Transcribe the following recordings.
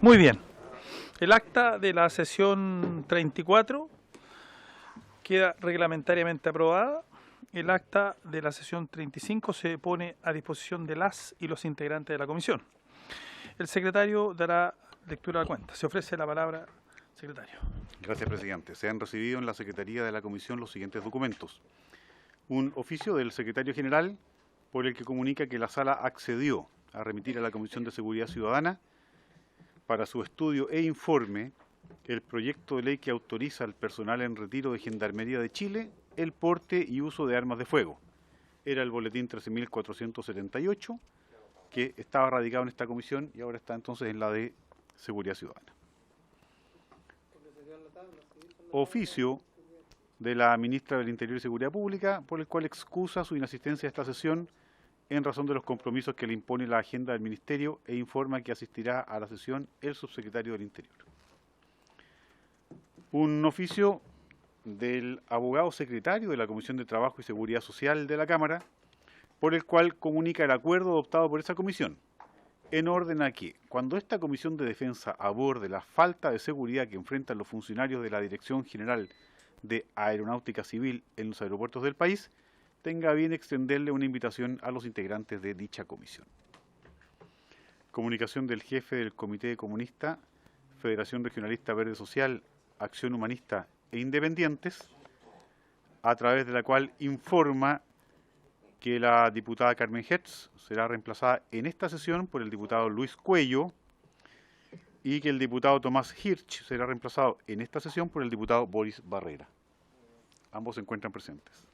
Muy bien. El acta de la sesión 34 queda reglamentariamente aprobada. El acta de la sesión 35 se pone a disposición de las y los integrantes de la comisión. El secretario dará lectura a la cuenta. Se ofrece la palabra, secretario. Gracias, presidente. Se han recibido en la Secretaría de la Comisión los siguientes documentos. Un oficio del secretario general por el que comunica que la sala accedió a remitir a la Comisión de Seguridad Ciudadana para su estudio e informe el proyecto de ley que autoriza al personal en retiro de Gendarmería de Chile el porte y uso de armas de fuego. Era el boletín 13.478 que estaba radicado en esta comisión y ahora está entonces en la de Seguridad Ciudadana. Oficio de la ministra del Interior y Seguridad Pública por el cual excusa su inasistencia a esta sesión en razón de los compromisos que le impone la agenda del Ministerio e informa que asistirá a la sesión el subsecretario del Interior. Un oficio del abogado secretario de la Comisión de Trabajo y Seguridad Social de la Cámara, por el cual comunica el acuerdo adoptado por esa comisión, en orden a que, cuando esta Comisión de Defensa aborde la falta de seguridad que enfrentan los funcionarios de la Dirección General de Aeronáutica Civil en los aeropuertos del país, tenga bien extenderle una invitación a los integrantes de dicha comisión. Comunicación del jefe del Comité Comunista, Federación Regionalista Verde Social, Acción Humanista e Independientes, a través de la cual informa que la diputada Carmen Hetz será reemplazada en esta sesión por el diputado Luis Cuello y que el diputado Tomás Hirsch será reemplazado en esta sesión por el diputado Boris Barrera. Ambos se encuentran presentes.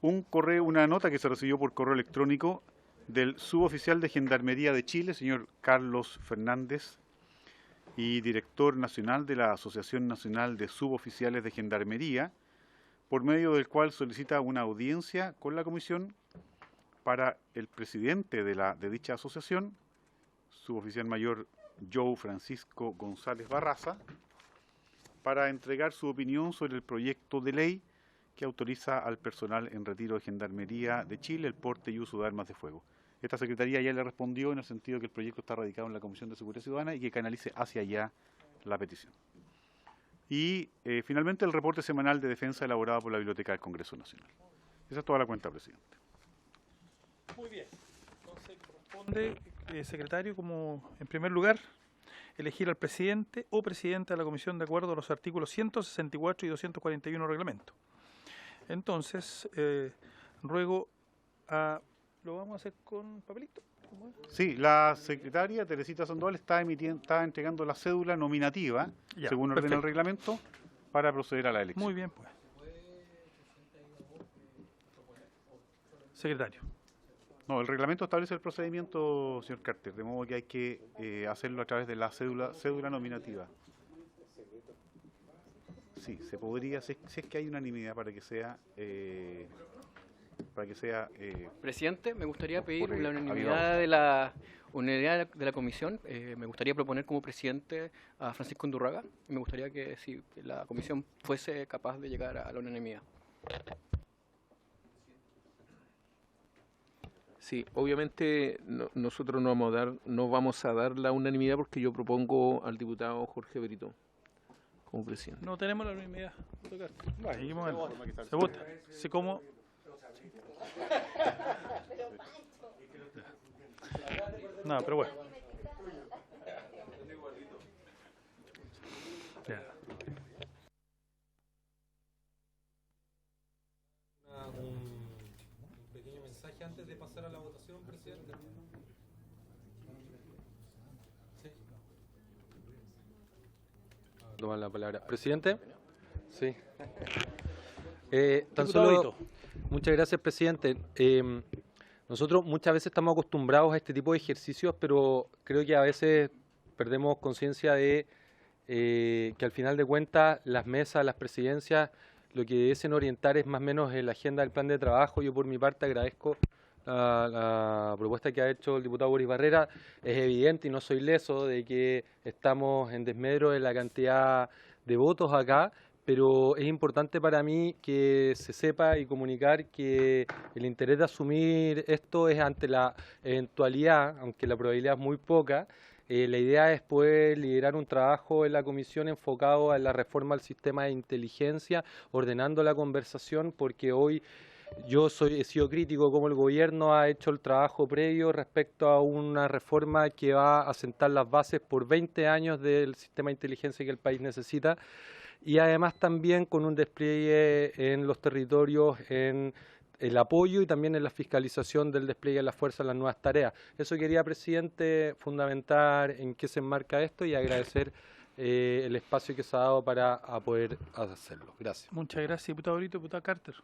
Una nota que se recibió por correo electrónico del suboficial de Gendarmería de Chile, señor Carlos Fernández, y director nacional de la Asociación Nacional de Suboficiales de Gendarmería, por medio del cual solicita una audiencia con la comisión para el presidente de dicha asociación, suboficial mayor Joe Francisco González Barraza, para entregar su opinión sobre el proyecto de ley que autoriza al personal en retiro de Gendarmería de Chile el porte y uso de armas de fuego. Esta Secretaría ya le respondió en el sentido que el proyecto está radicado en la Comisión de Seguridad Ciudadana y que canalice hacia allá la petición. Y finalmente el reporte semanal de defensa elaborado por la Biblioteca del Congreso Nacional. Esa es toda la cuenta, presidente. Muy bien. Entonces corresponde, secretario, como en primer lugar, elegir al presidente o presidenta de la comisión de acuerdo a los artículos 164 y 241 del reglamento. Entonces, ruego a... ¿Lo vamos a hacer con papelito? Sí, la secretaria Teresita Sandoval está entregando la cédula nominativa, ya, según ordena el reglamento, para proceder a la elección. Muy bien, pues. Secretario. No, el reglamento establece el procedimiento, señor Carter, de modo que hay que hacerlo a través de la cédula nominativa. Sí, se podría, si es que hay unanimidad para que sea... Presidente, me gustaría pedir la unanimidad de la comisión. Me gustaría proponer como presidente a Francisco Undurraga. Me gustaría que si la comisión fuese capaz de llegar a la unanimidad. Sí, obviamente nosotros no vamos a dar la unanimidad porque yo propongo al diputado Jorge Brito como presidente. No tenemos la unanimidad. Seguimos. Se vota. ¿Se cómo? No, pero bueno. Ya. Un pequeño mensaje antes de pasar a la votación, presidente. Sí. Toma la palabra. Presidente. Sí. Muchas gracias, presidente. Nosotros muchas veces estamos acostumbrados a este tipo de ejercicios, pero creo que a veces perdemos conciencia de que al final de cuentas las mesas, las presidencias, lo que deben orientar es más o menos la agenda del plan de trabajo. Yo por mi parte agradezco la propuesta que ha hecho el diputado Boris Barrera. Es evidente y no soy leso de que estamos en desmedro de la cantidad de votos acá, pero es importante para mí que se sepa y comunicar que el interés de asumir esto es ante la eventualidad, aunque la probabilidad es muy poca. La idea es poder liderar un trabajo en la comisión enfocado a la reforma del sistema de inteligencia, ordenando la conversación, porque hoy he sido crítico como el gobierno ha hecho el trabajo previo respecto a una reforma que va a sentar las bases por 20 años del sistema de inteligencia que el país necesita, y además también con un despliegue en los territorios, en el apoyo y también en la fiscalización del despliegue de las fuerzas en las nuevas tareas. Eso quería, presidente, fundamentar en qué se enmarca esto y agradecer el espacio que se ha dado para poder hacerlo. Gracias. Muchas gracias, diputado Brito. Diputado Carter.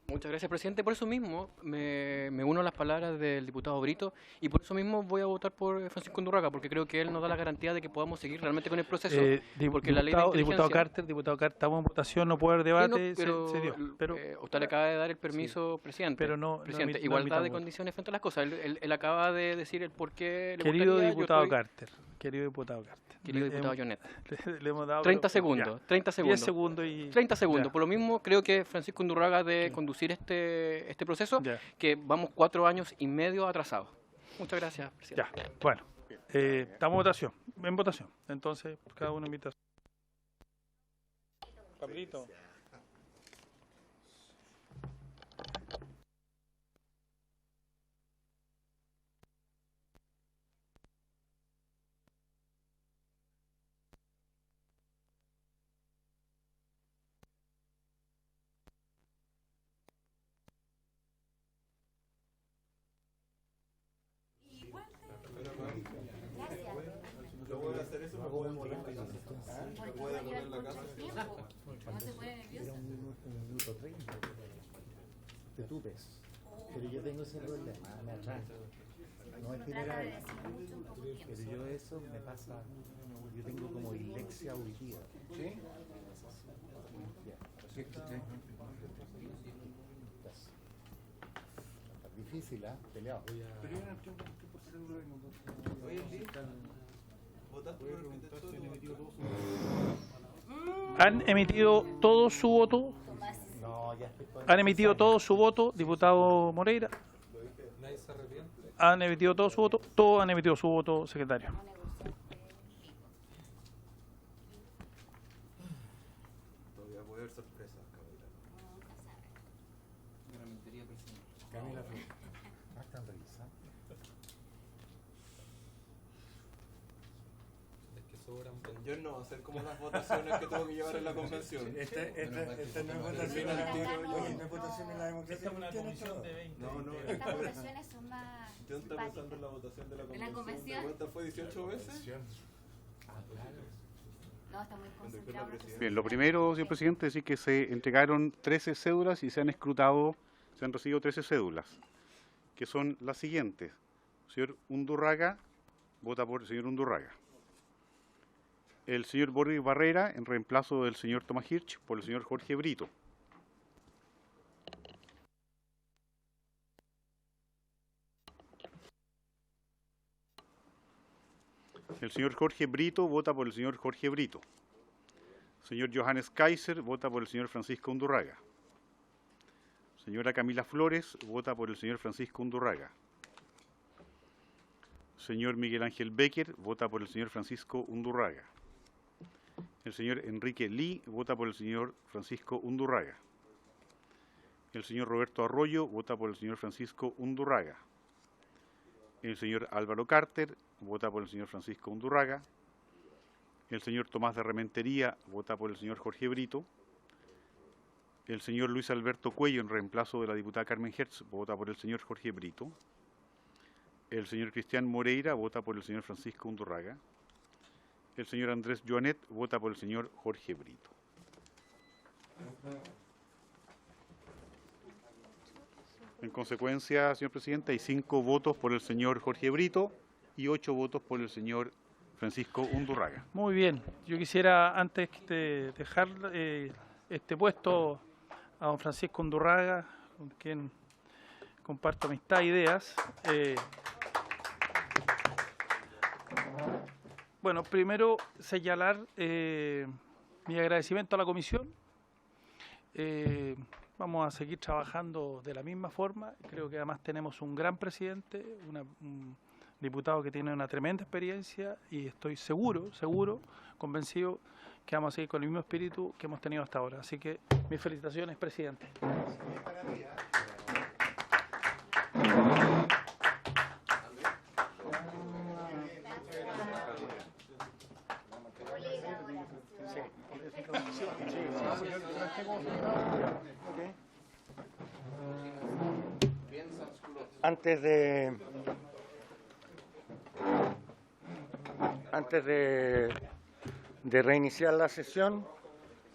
Muchas gracias, presidente. Por eso mismo me uno a las palabras del diputado Brito y por eso mismo voy a votar por Francisco Undurraga, porque creo que él nos da la garantía de que podamos seguir realmente con el proceso. Porque la ley de Diputado Carter, estamos en votación, no puede haber debate, sí, no, se dio. Pero usted le acaba de dar el permiso, presidente. Pero no, presidente, no igualdad de admitamos. condiciones frente a las cosas. Él acaba de decir el por qué le Querido gustaría, diputado Carter, querido diputado Carter. Querido diputado Jonet. Le hemos dado 30 segundos, 30 segundos. 10 segundos y 30 segundos. Ya. Por lo mismo, creo que Francisco Undurraga debe conducir este proceso, Ya. que vamos 4 años y medio atrasados. Muchas gracias, presidente. Ya, bueno, estamos en votación. Entonces, cada uno invita. Pablito. Te tupes. Pero yo tengo ese problema, me atrae. No es primera vez. Pero yo eso me pasa, yo tengo como dislexia auditiva. ¿Sí? Difícil, ¿ah? Peleado. ¿Han emitido todo su voto? ¿Han emitido todo su voto, diputado Moreira? Nadie se arrepiente. ¿Han emitido todo su voto? Todos han emitido su voto, secretario. Todavía puede haber sorpresas, cabrón. Camila Flores. Ah, están revisando. Es que sobran. Yo no va a ser como las votaciones que tengo que llevar en la convención. Esta no es votación, no es votación en la democracia. una comisión de 20. No, Estas votaciones son más yo estaba pensando en la votación de la ¿En la convención. convención? ¿Cuántas fue? ¿18 veces? No, está muy concentrado. Bien, lo primero, señor presidente, es decir que se entregaron 13 cédulas y se han recibido 13 cédulas, que son las siguientes. Señor Undurraga, vota por el señor Undurraga. El señor Boris Barrera, en reemplazo del señor Tomás Hirsch, por el señor Jorge Brito. El señor Jorge Brito vota por el señor Jorge Brito. Señor Johannes Kaiser vota por el señor Francisco Undurraga. Señora Camila Flores vota por el señor Francisco Undurraga. Señor Miguel Ángel Becker vota por el señor Francisco Undurraga. El señor Enrique Lee vota por el señor Francisco Undurraga. El señor Roberto Arroyo vota por el señor Francisco Undurraga. El señor Álvaro Carter vota por el señor Francisco Undurraga. El señor Tomás de Rementería vota por el señor Jorge Brito. El señor Luis Alberto Cuello, en reemplazo de la diputada Carmen Hertz, vota por el señor Jorge Brito. El señor Cristian Moreira vota por el señor Francisco Undurraga. El señor Andrés Joanet vota por el señor Jorge Brito. En consecuencia, señor presidente, hay 5 votos por el señor Jorge Brito y 8 votos por el señor Francisco Undurraga. Muy bien. Yo quisiera, antes de dejar este puesto a don Francisco Undurraga, con quien comparto amistad, ideas. Bueno, primero señalar mi agradecimiento a la comisión. Vamos a seguir trabajando de la misma forma. Creo que además tenemos un gran presidente, un diputado que tiene una tremenda experiencia y estoy seguro, convencido que vamos a seguir con el mismo espíritu que hemos tenido hasta ahora. Así que mis felicitaciones, presidente. Antes de reiniciar la sesión,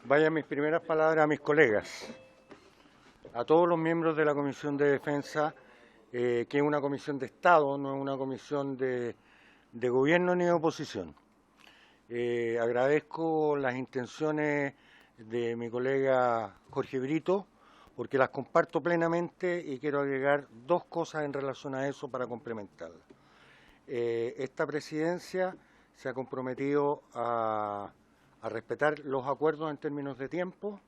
vayan mis primeras palabras a mis colegas, a todos los miembros de la Comisión de Defensa, que es una comisión de Estado, no es una comisión de gobierno ni de oposición. Agradezco las intenciones de mi colega Jorge Brito, porque las comparto plenamente y quiero agregar dos cosas en relación a eso para complementarlas. Esta presidencia se ha comprometido a respetar los acuerdos en términos de tiempo.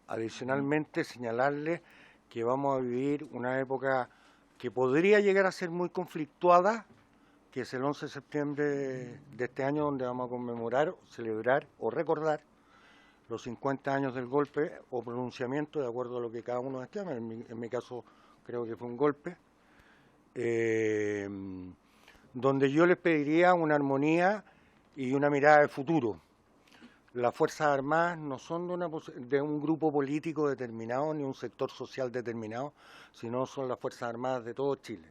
Adicionalmente, señalarles que vamos a vivir una época que podría llegar a ser muy conflictuada, que es el 11 de septiembre de este año, donde vamos a conmemorar, celebrar o recordar los 50 años del golpe o pronunciamiento, de acuerdo a lo que cada uno estima. En mi caso creo que fue un golpe, donde yo les pediría una armonía y una mirada de futuro. Las Fuerzas Armadas no son de un grupo político determinado ni un sector social determinado, sino son las Fuerzas Armadas de todo Chile.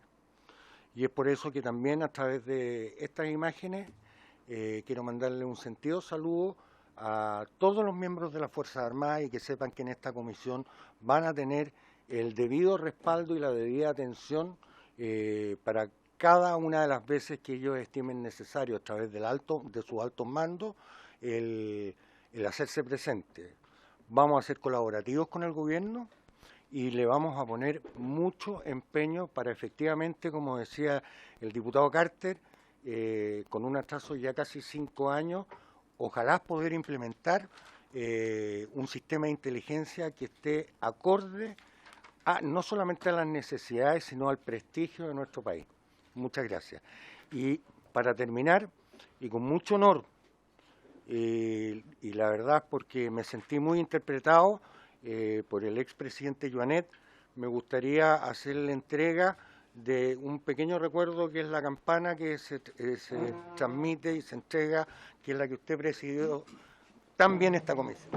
Y es por eso que también a través de estas imágenes quiero mandarle un sentido saludo a todos los miembros de las Fuerzas Armadas y que sepan que en esta comisión van a tener el debido respaldo y la debida atención para cada una de las veces que ellos estimen necesario a través de sus altos mandos el hacerse presente. Vamos a ser colaborativos con el gobierno y le vamos a poner mucho empeño para efectivamente, como decía el diputado Carter, con un atraso ya casi 5 años, ojalá poder implementar un sistema de inteligencia que esté acorde no solamente a las necesidades, sino al prestigio de nuestro país. Muchas gracias. Y para terminar, y con mucho honor, y la verdad porque me sentí muy interpretado por el expresidente Joanet, me gustaría hacerle entrega de un pequeño recuerdo que es la campana que se transmite y se entrega, que es la que usted presidió tan bien esta comisión.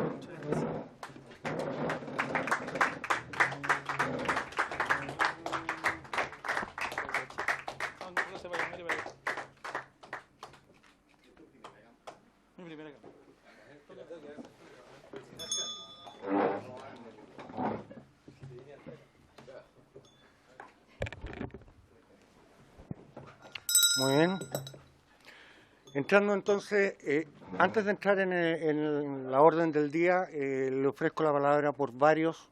Muy bien. Entrando entonces, antes de entrar en la orden del día, le ofrezco la palabra por varios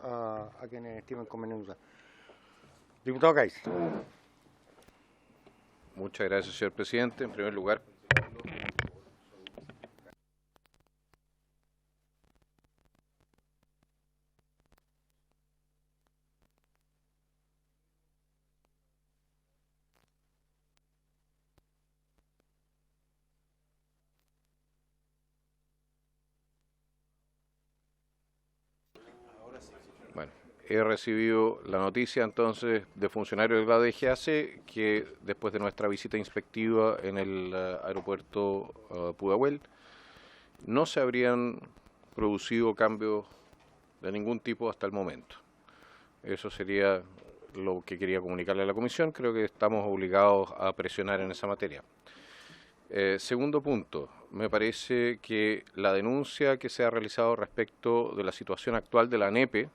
a quienes estimen conveniente. Diputado Caiz. Muchas gracias, señor presidente. En primer lugar, he recibido la noticia entonces de funcionarios del grado de GAC que después de nuestra visita inspectiva en el aeropuerto Pudahuel no se habrían producido cambios de ningún tipo hasta el momento. Eso sería lo que quería comunicarle a la comisión. Creo que estamos obligados a presionar en esa materia. Segundo punto, me parece que la denuncia que se ha realizado respecto de la situación actual de la ANEPE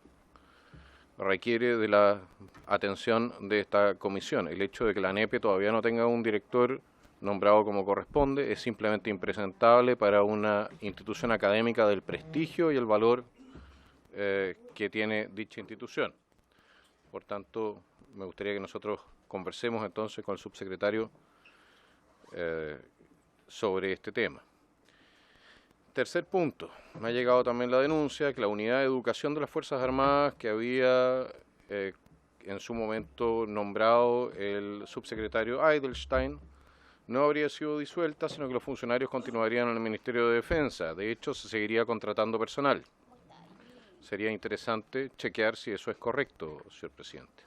requiere de la atención de esta comisión. El hecho de que la ANEPE todavía no tenga un director nombrado como corresponde es simplemente impresentable para una institución académica del prestigio y el valor que tiene dicha institución. Por tanto, me gustaría que nosotros conversemos entonces con el subsecretario sobre este tema. Tercer punto, me ha llegado también la denuncia que la unidad de educación de las Fuerzas Armadas que había en su momento nombrado el subsecretario Eidelstein no habría sido disuelta, sino que los funcionarios continuarían en el Ministerio de Defensa. De hecho, se seguiría contratando personal. Sería interesante chequear si eso es correcto, señor presidente.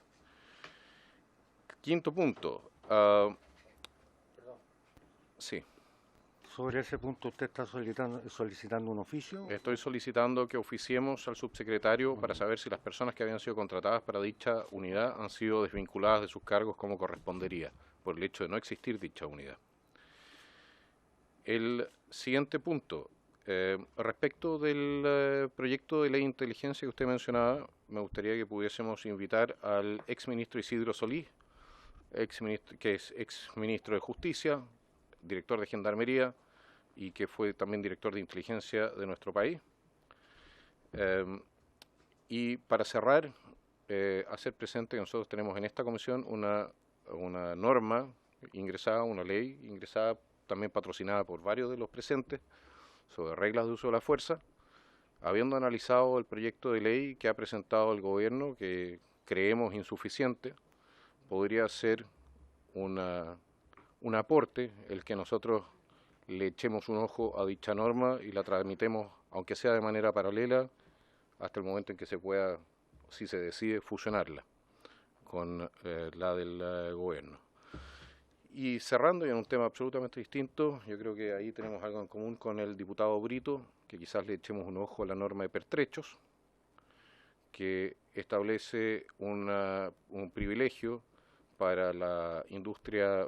Quinto punto. Sí. Sobre ese punto, ¿usted está solicitando un oficio? Estoy solicitando que oficiemos al subsecretario para saber si las personas que habían sido contratadas para dicha unidad han sido desvinculadas de sus cargos como correspondería, por el hecho de no existir dicha unidad. El siguiente punto, respecto del proyecto de ley de inteligencia que usted mencionaba, me gustaría que pudiésemos invitar al exministro Isidro Solís, que es exministro de Justicia, director de Gendarmería y que fue también director de inteligencia de nuestro país. Y para cerrar, hacer presente que nosotros tenemos en esta comisión una norma ingresada, una ley ingresada, también patrocinada por varios de los presentes, sobre reglas de uso de la fuerza, habiendo analizado el proyecto de ley que ha presentado el gobierno, que creemos insuficiente, podría ser un aporte el que nosotros le echemos un ojo a dicha norma y la tramitemos, aunque sea de manera paralela, hasta el momento en que se pueda, si se decide, fusionarla con la del gobierno. Y cerrando, y en un tema absolutamente distinto, yo creo que ahí tenemos algo en común con el diputado Brito, que quizás le echemos un ojo a la norma de pertrechos, que establece un privilegio para la industria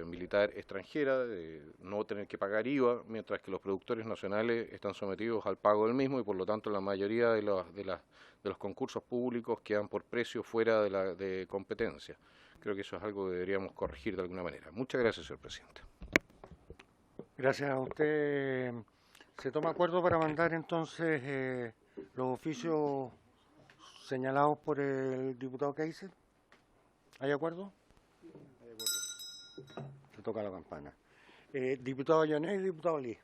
militar extranjera, de no tener que pagar IVA, mientras que los productores nacionales están sometidos al pago del mismo y por lo tanto la mayoría de los concursos públicos quedan por precio fuera de competencia. Creo que eso es algo que deberíamos corregir de alguna manera. Muchas gracias, señor presidente. Gracias a usted. ¿Se toma acuerdo para mandar entonces los oficios señalados por el diputado Kaiser? ¿Hay acuerdo? Hay acuerdo. Se toca la campana. Diputado Llanes y diputado Lee.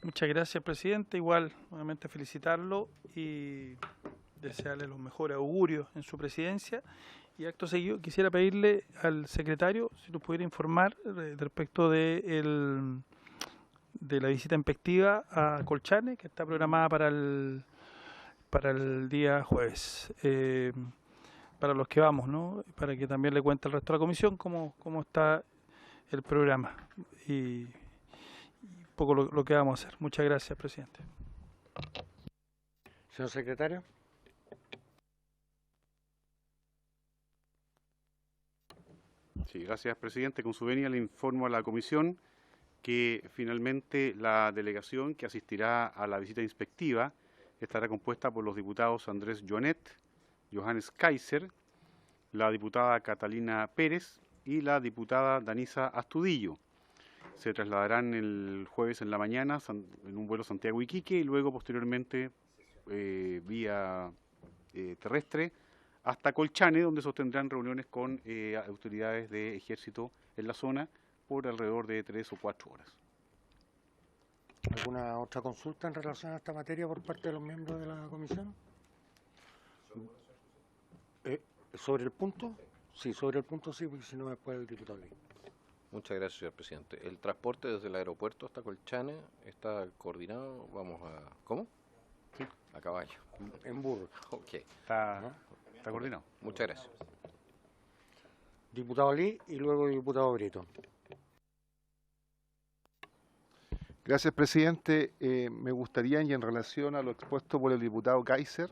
Muchas gracias, presidente. Igual, nuevamente felicitarlo y desearle los mejores augurios en su presidencia. Y acto seguido, quisiera pedirle al secretario si nos pudiera informar respecto de la visita inspectiva a Colchane, que está programada para el día jueves. Para los que vamos, ¿no? Para que también le cuente al resto de la comisión cómo está el programa y un poco lo que vamos a hacer. Muchas gracias, presidente. Señor secretario. Sí, gracias, presidente. Con su venia le informo a la comisión que finalmente la delegación que asistirá a la visita inspectiva estará compuesta por los diputados Andrés Jonet, Johannes Kaiser, la diputada Catalina Pérez y la diputada Danisa Astudillo. Se trasladarán el jueves en la mañana en un vuelo Santiago-Iquique y luego posteriormente vía terrestre hasta Colchane, donde sostendrán reuniones con autoridades de ejército en la zona por alrededor de 3 o 4 horas. ¿Alguna otra consulta en relación a esta materia por parte de los miembros de la comisión? ¿Sobre el punto? Sí, sobre el punto sí, porque si no después el diputado Lee. Muchas gracias, señor presidente. El transporte desde el aeropuerto hasta Colchane está coordinado, vamos a... ¿Cómo? Sí. A caballo. En burro. Ok. Está coordinado. Muchas gracias. Diputado Lee y luego diputado Brito. Gracias, presidente. Me gustaría, y en relación a lo expuesto por el diputado Kaiser,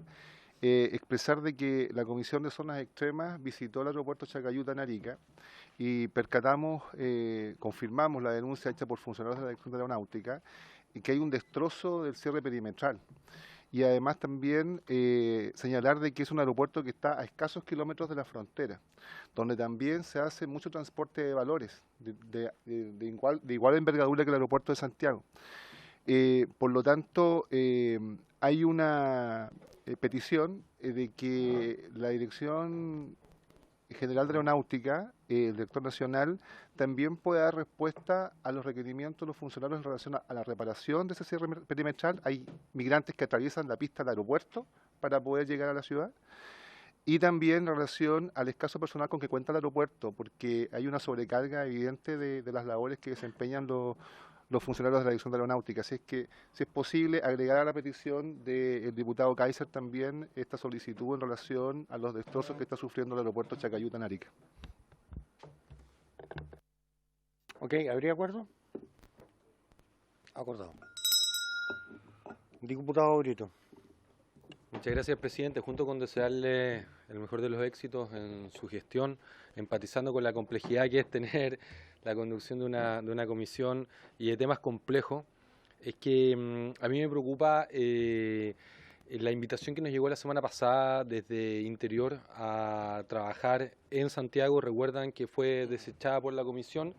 expresar de que la Comisión de Zonas Extremas visitó el aeropuerto Chacayuta en Arica y confirmamos la denuncia hecha por funcionarios de la Dirección de Aeronáutica y que hay un destrozo del cierre perimetral. Y además también señalar de que es un aeropuerto que está a escasos kilómetros de la frontera, donde también se hace mucho transporte de valores de igual envergadura que el aeropuerto de Santiago. Por lo tanto, hay una petición de que la Dirección General de Aeronáutica, el director nacional, también pueda dar respuesta a los requerimientos de los funcionarios en relación a la reparación de ese cierre perimetral. Hay migrantes que atraviesan la pista del aeropuerto para poder llegar a la ciudad. Y también en relación al escaso personal con que cuenta el aeropuerto, porque hay una sobrecarga evidente de las labores que desempeñan los funcionarios de la Dirección de Aeronáutica. Así es que, si es posible, agregar a la petición del diputado Kaiser también esta solicitud en relación a los destrozos que está sufriendo el aeropuerto Chacayuta en Arica. Ok, ¿habría acuerdo? Acordado. Diputado Brito. Muchas gracias, presidente. Junto con desearle el mejor de los éxitos en su gestión, empatizando con la complejidad que es tener la conducción de una comisión y de temas complejos, es que a mí me preocupa la invitación que nos llegó la semana pasada desde Interior a trabajar en Santiago. Recuerdan que fue desechada por la comisión.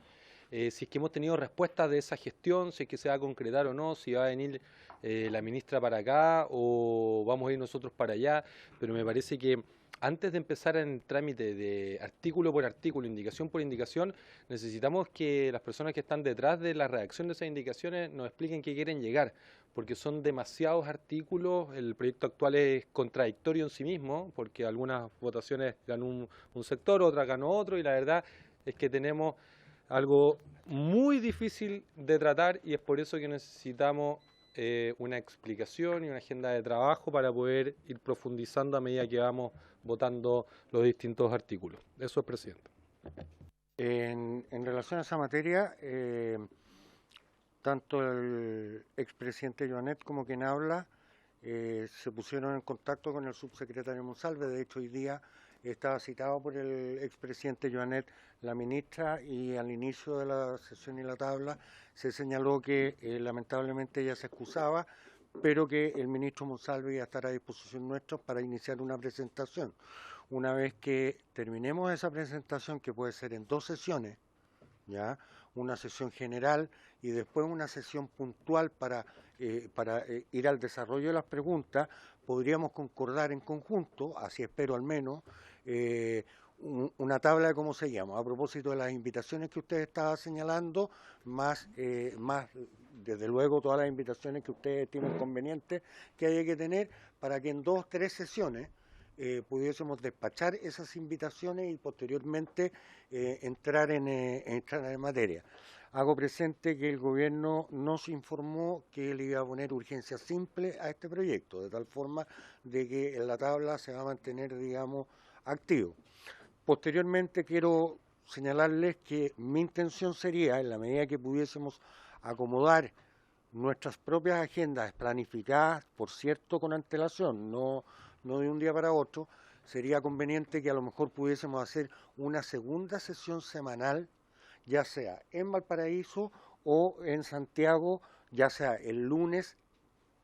Si es que hemos tenido respuestas de esa gestión, si es que se va a concretar o no, si va a venir la ministra para acá o vamos a ir nosotros para allá, pero me parece que antes de empezar en el trámite de artículo por artículo, indicación por indicación, necesitamos que las personas que están detrás de la redacción de esas indicaciones nos expliquen qué quieren llegar, porque son demasiados artículos. El proyecto actual es contradictorio en sí mismo, porque algunas votaciones ganó un sector, otras ganó otro, y la verdad es que tenemos algo muy difícil de tratar, y es por eso que necesitamos una explicación y una agenda de trabajo para poder ir profundizando a medida que vamos votando los distintos artículos. Eso es, presidente. En relación a esa materia, tanto el expresidente Joanet como quien habla se pusieron en contacto con el subsecretario Monsalve. De hecho, hoy día estaba citado por el expresidente Joanet la ministra, y al inicio de la sesión y la tabla se señaló que lamentablemente ella se excusaba, pero que el ministro Monsalve iba a estar a disposición nuestra para iniciar una presentación. Una vez que terminemos esa presentación, que puede ser en 2 sesiones, ¿ya? Una sesión general y después una sesión puntual para ir al desarrollo de las preguntas, podríamos concordar en conjunto, así espero al menos, una tabla de cómo se llama, a propósito de las invitaciones que usted estaba señalando, más desde luego todas las invitaciones que ustedes estimen convenientes que haya que tener, para que en 2 o 3 sesiones pudiésemos despachar esas invitaciones y posteriormente entrar en materia. Hago presente que el gobierno nos informó que él iba a poner urgencia simple a este proyecto, de tal forma de que en la tabla se va a mantener, digamos, activo. Posteriormente quiero señalarles que mi intención sería, en la medida que pudiésemos acomodar nuestras propias agendas planificadas, por cierto, con antelación, no de un día para otro, sería conveniente que a lo mejor pudiésemos hacer una segunda sesión semanal, ya sea en Valparaíso o en Santiago, ya sea el lunes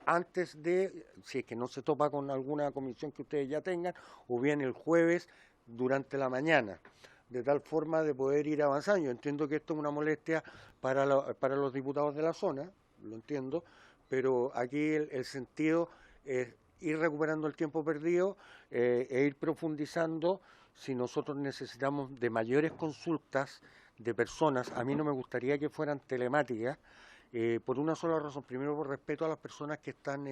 antes de, si es que no se topa con alguna comisión que ustedes ya tengan, o bien el jueves durante la mañana, de tal forma de poder ir avanzando. Yo entiendo que esto es una molestia para los diputados de la zona, lo entiendo, pero aquí el sentido es ir recuperando el tiempo perdido e ir profundizando. Si nosotros necesitamos de mayores consultas de personas, a mí no me gustaría que fueran telemáticas, por una sola razón: primero, por respeto a las personas que están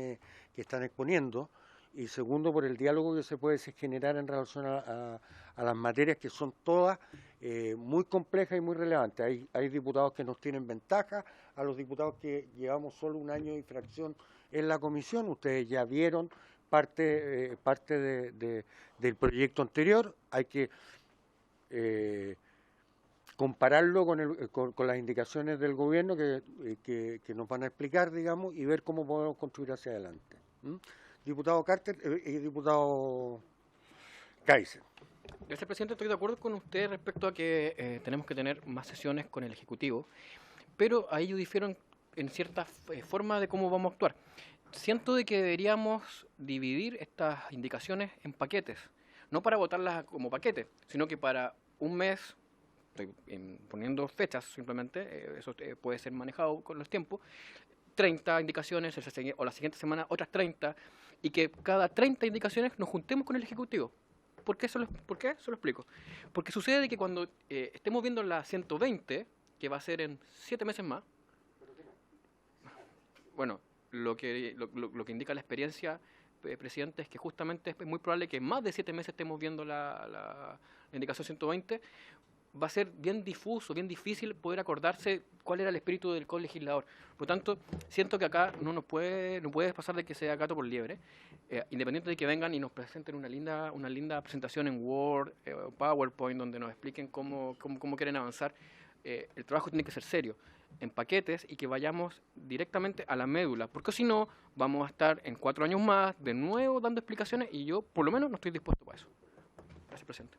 exponiendo, y segundo, por el diálogo que se puede generar en relación a las materias, que son todas muy complejas y muy relevantes. Hay diputados que nos tienen ventaja a los diputados que llevamos solo 1 año de fracción en la comisión. Ustedes ya vieron parte del proyecto anterior. Hay que compararlo con las indicaciones del gobierno que nos van a explicar, digamos, y ver cómo podemos construir hacia adelante. Diputado Carter y diputado Kaiser. Gracias, presidente. Estoy de acuerdo con usted respecto a que tenemos que tener más sesiones con el Ejecutivo, pero ahí yo difiero en cierta forma de cómo vamos a actuar. Siento de que deberíamos dividir estas indicaciones en paquetes, no para votarlas como paquete, sino que para un mes, estoy poniendo fechas simplemente, eso puede ser manejado con los tiempos, 30 indicaciones, o la siguiente semana otras 30, y que cada 30 indicaciones nos juntemos con el Ejecutivo. ¿Por qué? Se lo explico. Porque sucede que cuando estemos viendo la 120, que va a ser en 7 meses más, bueno, lo que indica la experiencia, presidente, es que justamente es muy probable que en más de 7 meses estemos viendo la indicación 120, va a ser bien difuso, bien difícil poder acordarse cuál era el espíritu del colegislador. Por lo tanto, siento que acá no puede pasar de que sea gato por liebre, independiente de que vengan y nos presenten una linda presentación en Word o PowerPoint donde nos expliquen cómo quieren avanzar. El trabajo tiene que ser serio, en paquetes, y que vayamos directamente a la médula, porque si no, vamos a estar en 4 años más de nuevo dando explicaciones, y yo por lo menos no estoy dispuesto para eso. Gracias, presidente.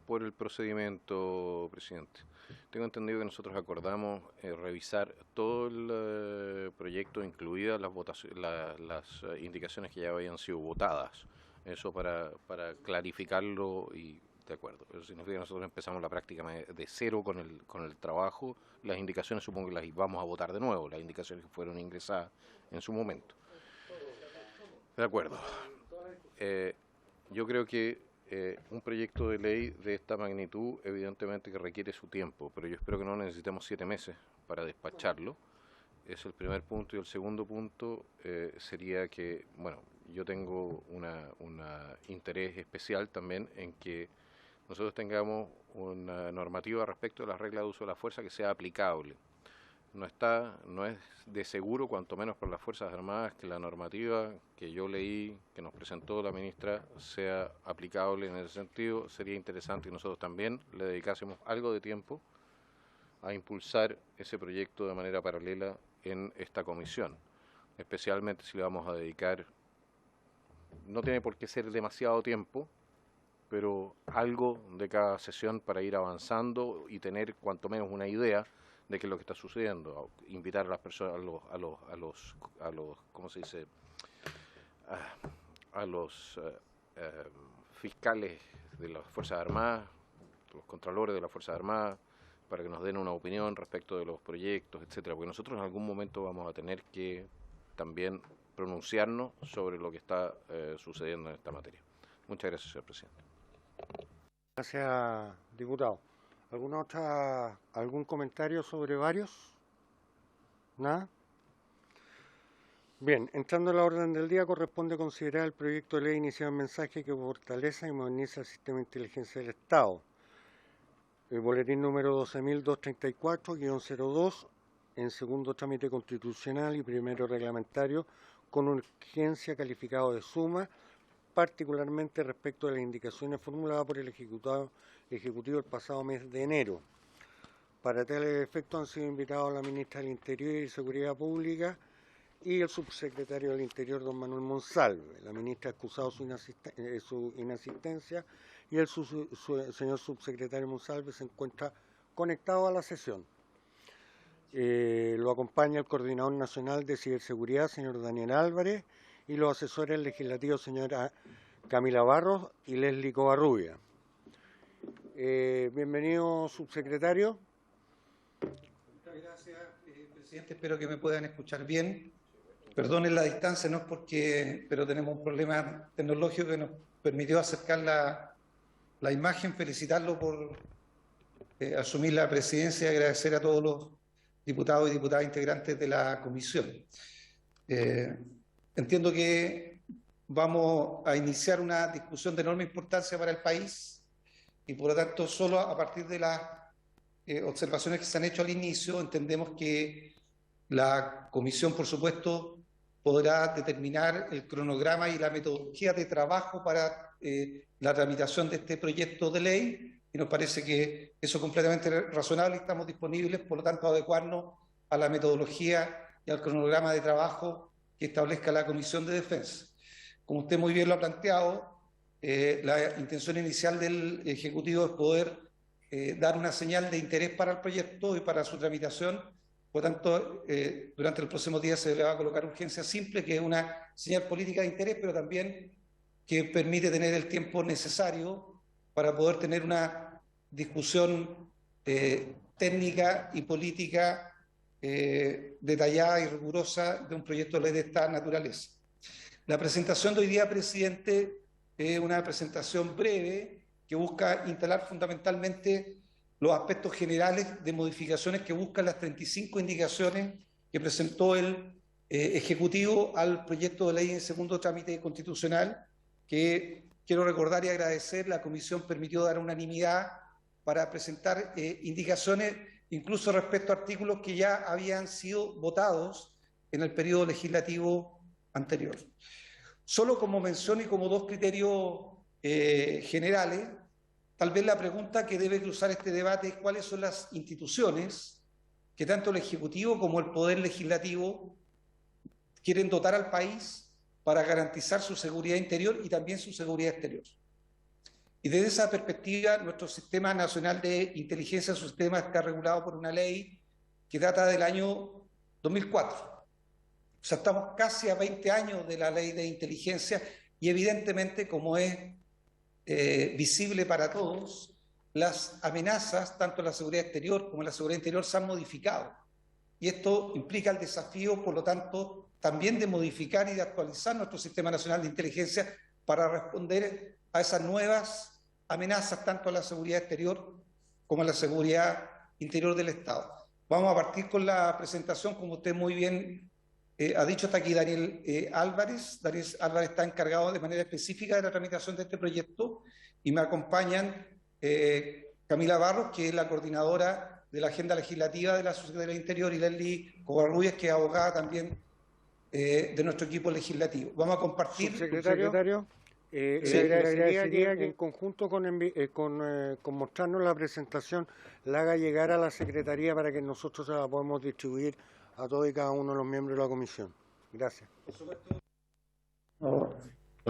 Por el procedimiento, presidente. Tengo entendido que nosotros acordamos revisar todo el proyecto, incluidas las indicaciones que ya habían sido votadas. Eso para clarificarlo y de acuerdo. Eso significa que nosotros empezamos la práctica de cero con el trabajo. Las indicaciones supongo que las vamos a votar de nuevo, las indicaciones que fueron ingresadas en su momento. De acuerdo. Yo creo que un proyecto de ley de esta magnitud evidentemente que requiere su tiempo, pero yo espero que no necesitemos 7 meses para despacharlo. Es el primer punto. Y el segundo punto sería que, bueno, yo tengo un interés especial también en que nosotros tengamos una normativa respecto a las reglas de uso de la fuerza que sea aplicable. No es de seguro, cuanto menos por las Fuerzas Armadas, que la normativa que yo leí, que nos presentó la ministra, sea aplicable en ese sentido. Sería interesante que nosotros también le dedicásemos algo de tiempo a impulsar ese proyecto de manera paralela en esta comisión, especialmente si le vamos a dedicar, no tiene por qué ser demasiado tiempo, pero algo de cada sesión para ir avanzando y tener cuanto menos una idea de qué es lo que está sucediendo. Invitar a las personas, a los ¿cómo se dice? A los fiscales de las Fuerzas Armadas, los contralores de las Fuerzas Armadas, para que nos den una opinión respecto de los proyectos, etcétera, porque nosotros en algún momento vamos a tener que también pronunciarnos sobre lo que está sucediendo en esta materia. Muchas gracias, señor presidente. Gracias, diputado. ¿Algún comentario sobre varios? ¿Nada? Bien, entrando a la orden del día, corresponde considerar el proyecto de ley iniciado en mensaje que fortalece y moderniza el sistema de inteligencia del Estado. El boletín número 12.234-02, en segundo trámite constitucional y primero reglamentario, con urgencia calificado de suma, particularmente respecto de las indicaciones formuladas por el Ejecutivo el pasado mes de enero. Para tales efectos han sido invitados la ministra del Interior y Seguridad Pública y el subsecretario del Interior, don Manuel Monsalve. La ministra ha excusado su inasistencia y el señor subsecretario Monsalve se encuentra conectado a la sesión. Lo acompaña el Coordinador Nacional de Ciberseguridad, señor Daniel Álvarez, y los asesores legislativos, señora Camila Barros y Leslie Covarrubia. Bienvenido, subsecretario. Muchas gracias, presidente. Espero que me puedan escuchar bien. Perdonen la distancia, no es porque, pero tenemos un problema tecnológico que nos permitió acercar la imagen. Felicitarlo por asumir la presidencia y agradecer a todos los diputados y diputadas integrantes de la comisión. Entiendo que vamos a iniciar una discusión de enorme importancia para el país y por lo tanto solo a partir de las observaciones que se han hecho al inicio entendemos que la comisión, por supuesto, podrá determinar el cronograma y la metodología de trabajo para la tramitación de este proyecto de ley, y nos parece que eso es completamente razonable y estamos disponibles, por lo tanto, a adecuarnos a la metodología y al cronograma de trabajo que establezca la Comisión de Defensa. Como usted muy bien lo ha planteado, la intención inicial del Ejecutivo es poder dar una señal de interés para el proyecto y para su tramitación. Por lo tanto, durante el próximo día se le va a colocar urgencia simple, que es una señal política de interés, pero también que permite tener el tiempo necesario para poder tener una discusión técnica y política detallada y rigurosa de un proyecto de ley de esta naturaleza. La presentación de hoy día, presidente, es una presentación breve que busca instalar fundamentalmente los aspectos generales de modificaciones que buscan las 35 indicaciones que presentó el Ejecutivo al proyecto de ley en segundo trámite constitucional, que quiero recordar y agradecer, la Comisión permitió dar unanimidad para presentar indicaciones incluso respecto a artículos que ya habían sido votados en el periodo legislativo anterior. Solo como mención y como dos criterios generales, tal vez la pregunta que debe cruzar este debate es cuáles son las instituciones que tanto el Ejecutivo como el Poder Legislativo quieren dotar al país para garantizar su seguridad interior y también su seguridad exterior. Y desde esa perspectiva, nuestro Sistema Nacional de Inteligencia, su sistema está regulado por una ley que data del año 2004. O sea, estamos casi a 20 años de la ley de inteligencia y evidentemente, como es visible para todos, las amenazas, tanto en la seguridad exterior como en la seguridad interior, se han modificado. Y esto implica el desafío, por lo tanto, también de modificar y de actualizar nuestro Sistema Nacional de Inteligencia para responder a esas nuevas amenazas, tanto a la seguridad exterior como a la seguridad interior del Estado. Vamos a partir con la presentación, como usted muy bien ha dicho, está aquí Daniel Álvarez. Daniel Álvarez está encargado de manera específica de la tramitación de este proyecto y me acompañan Camila Barros, que es la coordinadora de la agenda legislativa de la Sociedad del Interior, y Leslie Covarrubias, que es abogada también de nuestro equipo legislativo. Vamos a compartir. Subsecretario, le agradecería que en conjunto con mostrarnos la presentación la haga llegar a la Secretaría para que nosotros la podamos distribuir a todos y cada uno de los miembros de la comisión. Gracias. Por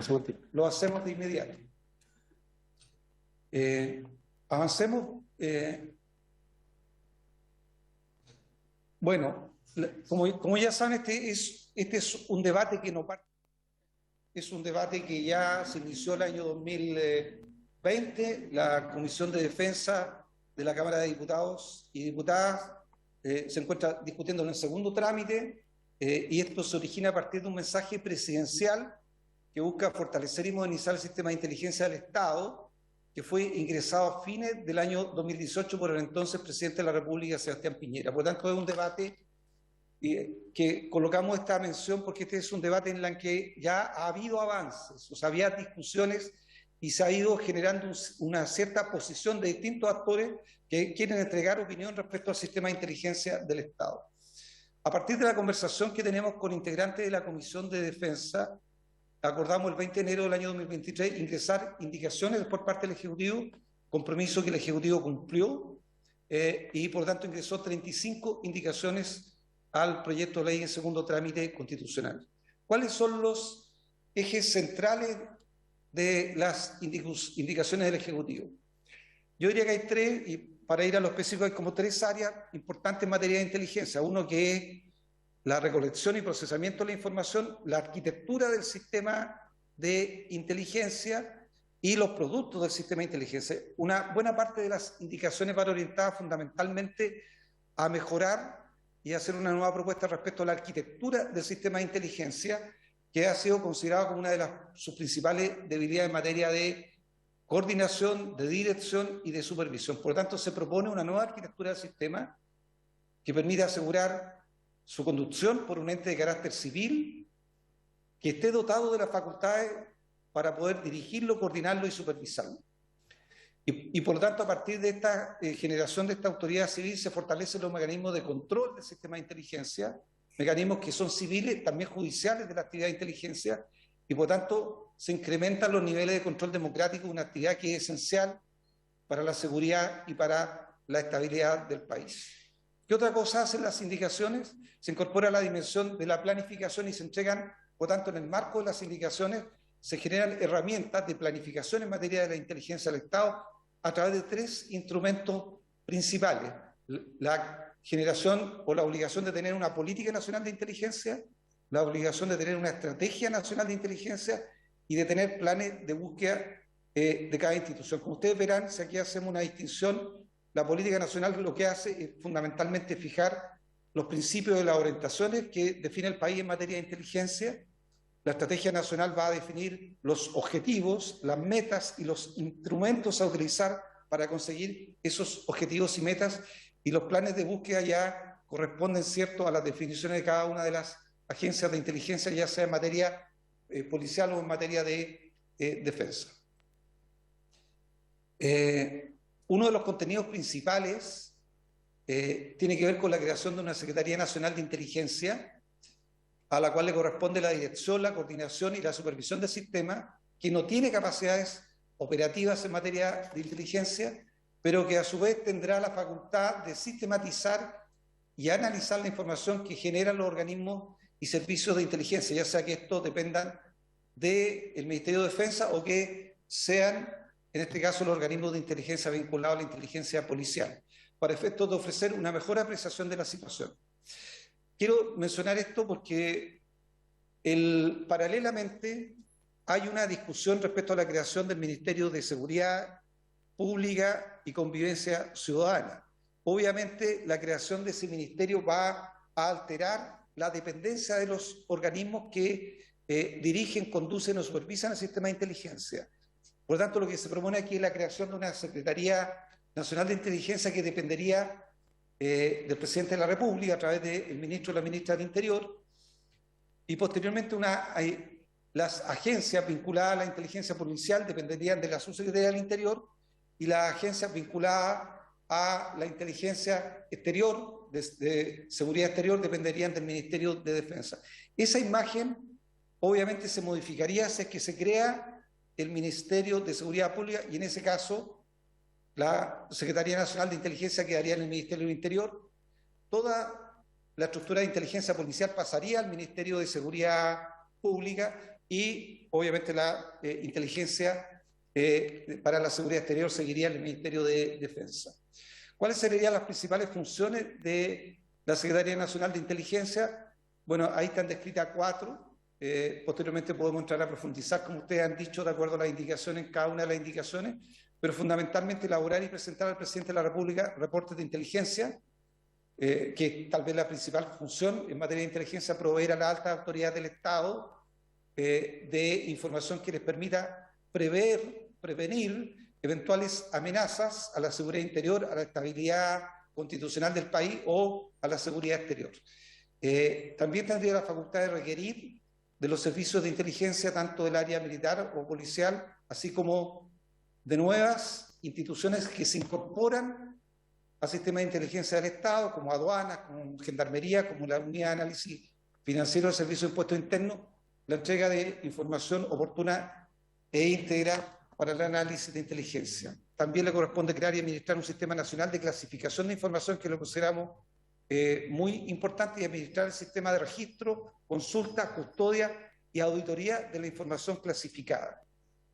supuesto, lo hacemos de inmediato. Avancemos. Bueno, como ya saben, este es un debate que no parte. Es un debate que ya se inició el año 2020. La Comisión de Defensa de la Cámara de Diputados y Diputadas se encuentra discutiendo en el segundo trámite y esto se origina a partir de un mensaje presidencial que busca fortalecer y modernizar el sistema de inteligencia del Estado, que fue ingresado a fines del año 2018 por el entonces presidente de la República, Sebastián Piñera. Por lo tanto, es un debate que colocamos esta mención porque este es un debate en el que ya ha habido avances, o sea, había discusiones y se ha ido generando una cierta posición de distintos actores que quieren entregar opinión respecto al sistema de inteligencia del Estado. A partir de la conversación que tenemos con integrantes de la Comisión de Defensa, acordamos el 20 de enero del año 2023 ingresar indicaciones por parte del Ejecutivo, compromiso que el Ejecutivo cumplió, y por lo tanto ingresó 35 indicaciones al proyecto de ley en segundo trámite constitucional. ¿Cuáles son los ejes centrales de las indicaciones del Ejecutivo? Yo diría que hay tres, y para ir a lo específico hay como tres áreas importantes en materia de inteligencia. Uno que es la recolección y procesamiento de la información, la arquitectura del sistema de inteligencia y los productos del sistema de inteligencia. Una buena parte de las indicaciones van orientadas fundamentalmente a mejorar y hacer una nueva propuesta respecto a la arquitectura del sistema de inteligencia, que ha sido considerado como una de sus principales debilidades en materia de coordinación, de dirección y de supervisión. Por lo tanto, se propone una nueva arquitectura del sistema que permita asegurar su conducción por un ente de carácter civil que esté dotado de las facultades para poder dirigirlo, coordinarlo y supervisarlo. Y por lo tanto, a partir de esta generación de esta autoridad civil se fortalecen los mecanismos de control del sistema de inteligencia, mecanismos que son civiles, también judiciales de la actividad de inteligencia, y por lo tanto se incrementan los niveles de control democrático, una actividad que es esencial para la seguridad y para la estabilidad del país. ¿Qué otra cosa hacen las indicaciones? Se incorpora la dimensión de la planificación y se entregan, por tanto, en el marco de las indicaciones, se generan herramientas de planificación en materia de la inteligencia del Estado a través de tres instrumentos principales. La generación o la obligación de tener una política nacional de inteligencia, la obligación de tener una estrategia nacional de inteligencia y de tener planes de búsqueda de cada institución. Como ustedes verán, si aquí hacemos una distinción, la política nacional lo que hace es fundamentalmente fijar los principios de las orientaciones que define el país en materia de inteligencia. La estrategia nacional va a definir los objetivos, las metas y los instrumentos a utilizar para conseguir esos objetivos y metas, y los planes de búsqueda ya corresponden, ¿cierto?, a las definiciones de cada una de las agencias de inteligencia, ya sea en materia policial o en materia de defensa. Uno de los contenidos principales tiene que ver con la creación de una Secretaría Nacional de Inteligencia, a la cual le corresponde la dirección, la coordinación y la supervisión del sistema, que no tiene capacidades operativas en materia de inteligencia, pero que a su vez tendrá la facultad de sistematizar y analizar la información que generan los organismos y servicios de inteligencia, ya sea que estos dependan del Ministerio de Defensa o que sean, en este caso, los organismos de inteligencia vinculados a la inteligencia policial, para efectos de ofrecer una mejor apreciación de la situación. Quiero mencionar esto porque paralelamente hay una discusión respecto a la creación del Ministerio de Seguridad Pública y Convivencia Ciudadana. Obviamente, la creación de ese ministerio va a alterar la dependencia de los organismos que dirigen, conducen o supervisan el sistema de inteligencia. Por lo tanto, lo que se propone aquí es la creación de una Secretaría Nacional de Inteligencia que dependería del presidente de la República a través del ministro o la ministra del Interior, y posteriormente las agencias vinculadas a la inteligencia policial dependerían de la subsecretaría del Interior, y las agencias vinculadas a la inteligencia exterior, de seguridad exterior, dependerían del Ministerio de Defensa. Esa imagen obviamente se modificaría si es que se crea el Ministerio de Seguridad Pública, y en ese caso la Secretaría Nacional de Inteligencia quedaría en el Ministerio del Interior. Toda la estructura de inteligencia policial pasaría al Ministerio de Seguridad Pública, y obviamente la inteligencia para la seguridad exterior seguiría en el Ministerio de Defensa. ¿Cuáles serían las principales funciones de la Secretaría Nacional de Inteligencia? Bueno, ahí están descritas 4. Posteriormente podemos entrar a profundizar, como ustedes han dicho, de acuerdo a las indicaciones, en cada una de las indicaciones, pero fundamentalmente elaborar y presentar al presidente de la República reportes de inteligencia, que es tal vez la principal función en materia de inteligencia, proveer a la alta autoridad del Estado de información que les permita prevenir eventuales amenazas a la seguridad interior, a la estabilidad constitucional del país o a la seguridad exterior. También tendría la facultad de requerir de los servicios de inteligencia, tanto del área militar o policial, así como de nuevas instituciones que se incorporan al sistema de inteligencia del Estado, como aduanas, como gendarmería, como la unidad de análisis financiero del Servicio de Impuestos Internos, la entrega de información oportuna e íntegra para el análisis de inteligencia. También le corresponde crear y administrar un sistema nacional de clasificación de información, que lo consideramos muy importante, y administrar el sistema de registro, consulta, custodia y auditoría de la información clasificada.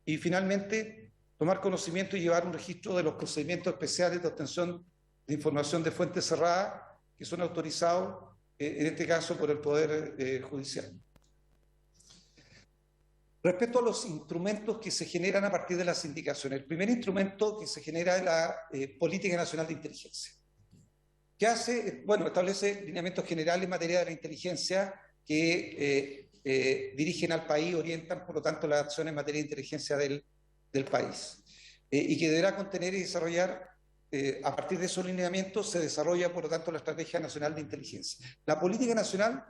Y finalmente, tomar conocimiento y llevar un registro de los procedimientos especiales de obtención de información de fuentes cerradas que son autorizados, en este caso, por el Poder Judicial. Respecto a los instrumentos que se generan a partir de las indicaciones, el primer instrumento que se genera es la Política Nacional de Inteligencia. ¿Qué hace? Bueno, establece lineamientos generales en materia de la inteligencia que dirigen al país, orientan, por lo tanto, las acciones en materia de inteligencia del país. Y que deberá contener y desarrollar, a partir de esos lineamientos, se desarrolla, por lo tanto, la Estrategia Nacional de Inteligencia. La política nacional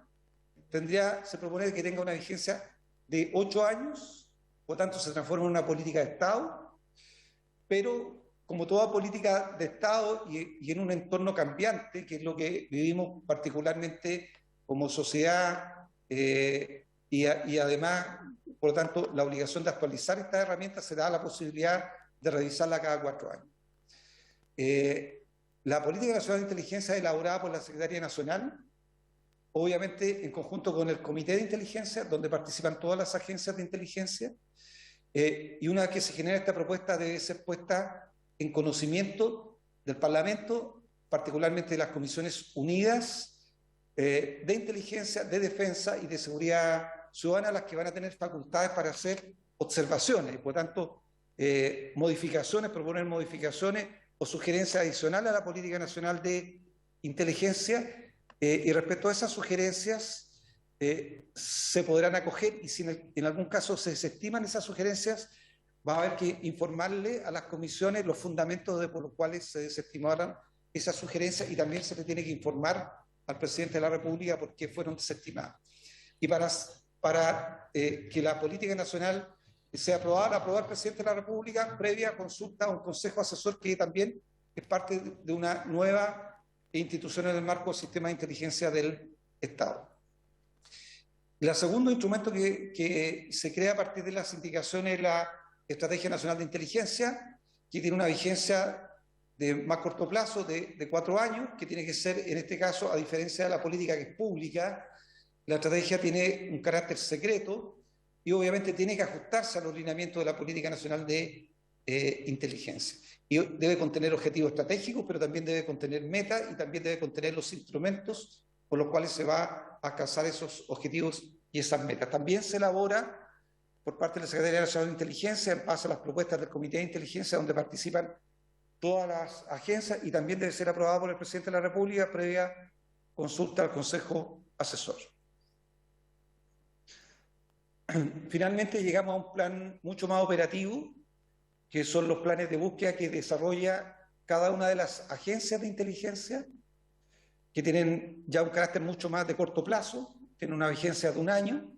se propone que tenga una vigencia de 8 años, por lo tanto se transforma en una política de Estado, pero como toda política de Estado y en un entorno cambiante, que es lo que vivimos particularmente como sociedad, y además, por lo tanto, la obligación de actualizar estas herramientas se da la posibilidad de revisarla cada 4 años. La Política Nacional de Inteligencia es elaborada por la Secretaría Nacional, obviamente en conjunto con el Comité de Inteligencia, donde participan todas las agencias de inteligencia, y una vez que se genera esta propuesta debe ser puesta en conocimiento del Parlamento, particularmente de las Comisiones Unidas de Inteligencia, de Defensa y de Seguridad Ciudadana, las que van a tener facultades para hacer observaciones, y por tanto proponer modificaciones o sugerencias adicionales a la Política Nacional de Inteligencia, Y respecto a esas sugerencias, se podrán acoger, y si en algún caso se desestiman esas sugerencias, va a haber que informarle a las comisiones los fundamentos por los cuales se desestimaron esas sugerencias, y también se le tiene que informar al presidente de la República por qué fueron desestimadas. Y para que la política nacional sea aprobada, la aprobó el presidente de la República previa consulta a un consejo asesor que también es parte de una nueva institución en el marco del sistema de inteligencia del Estado. El segundo instrumento que se crea a partir de las indicaciones es la Estrategia Nacional de Inteligencia, que tiene una vigencia de más corto plazo de 4 años, que tiene que ser, en este caso, a diferencia de la política que es pública, la estrategia tiene un carácter secreto y obviamente tiene que ajustarse a los lineamientos de la Política Nacional de Inteligencia. Y debe contener objetivos estratégicos, pero también debe contener metas y también debe contener los instrumentos por los cuales se va a alcanzar esos objetivos y esas metas. También se elabora por parte de la Secretaría Nacional de Inteligencia en base a las propuestas del Comité de Inteligencia, donde participan todas las agencias, y también debe ser aprobada por el presidente de la República previa consulta al Consejo Asesor. Finalmente llegamos a un plan mucho más operativo, que son los planes de búsqueda que desarrolla cada una de las agencias de inteligencia, que tienen ya un carácter mucho más de corto plazo, tienen una vigencia de 1 año,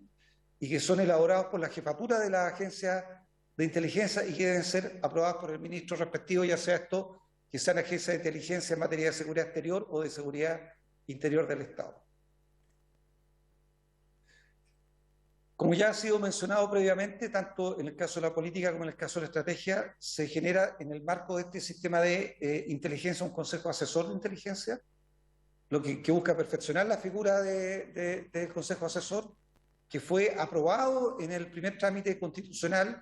y que son elaborados por la jefatura de la agencia de inteligencia y que deben ser aprobados por el ministro respectivo, ya sea esto que sean agencias de inteligencia en materia de seguridad exterior o de seguridad interior del Estado. Como ya ha sido mencionado previamente, tanto en el caso de la política como en el caso de la estrategia, se genera en el marco de este sistema de inteligencia un consejo asesor de inteligencia, lo que busca perfeccionar la figura del consejo asesor, que fue aprobado en el primer trámite constitucional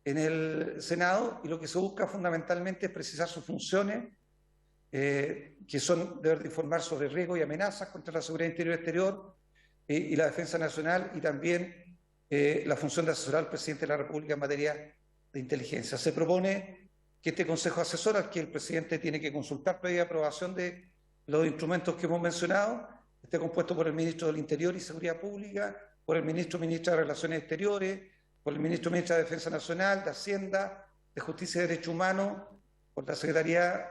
en el Senado, y lo que se busca fundamentalmente es precisar sus funciones, que son deber de informar sobre riesgos y amenazas contra la seguridad interior y exterior, y la defensa nacional, y también la función de asesorar al presidente de la República en materia de inteligencia. Se propone que este consejo asesor, al que el presidente tiene que consultar previa aprobación de los instrumentos que hemos mencionado, esté compuesto por el ministro del Interior y Seguridad Pública, por el ministro o ministra de Relaciones Exteriores, por el ministro o ministra de Defensa Nacional, de Hacienda, de Justicia y Derechos Humanos, por la Secretaría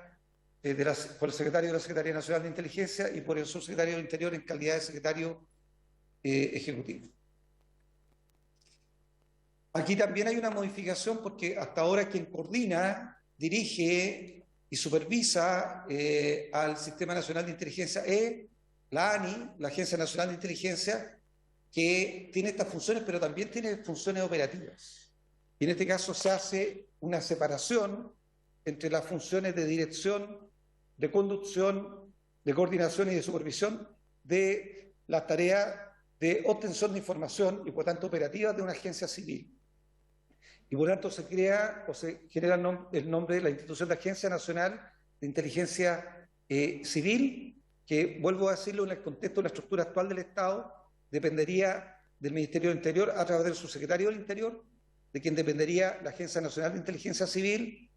por el secretario de la Secretaría Nacional de Inteligencia y por el subsecretario del Interior en calidad de secretario ejecutivo. Aquí también hay una modificación, porque hasta ahora quien coordina, dirige y supervisa al Sistema Nacional de Inteligencia es la ANI, la Agencia Nacional de Inteligencia, que tiene estas funciones, pero también tiene funciones operativas. Y en este caso se hace una separación entre las funciones de dirección, de conducción, de coordinación y de supervisión de las tareas de obtención de información y por tanto operativas de una agencia civil. Y por tanto se crea o se genera el nombre de la institución de Agencia Nacional de Inteligencia Civil, que, vuelvo a decirlo, en el contexto de la estructura actual del Estado, dependería del Ministerio del Interior a través del subsecretario del Interior, de quien dependería la Agencia Nacional de Inteligencia Civil,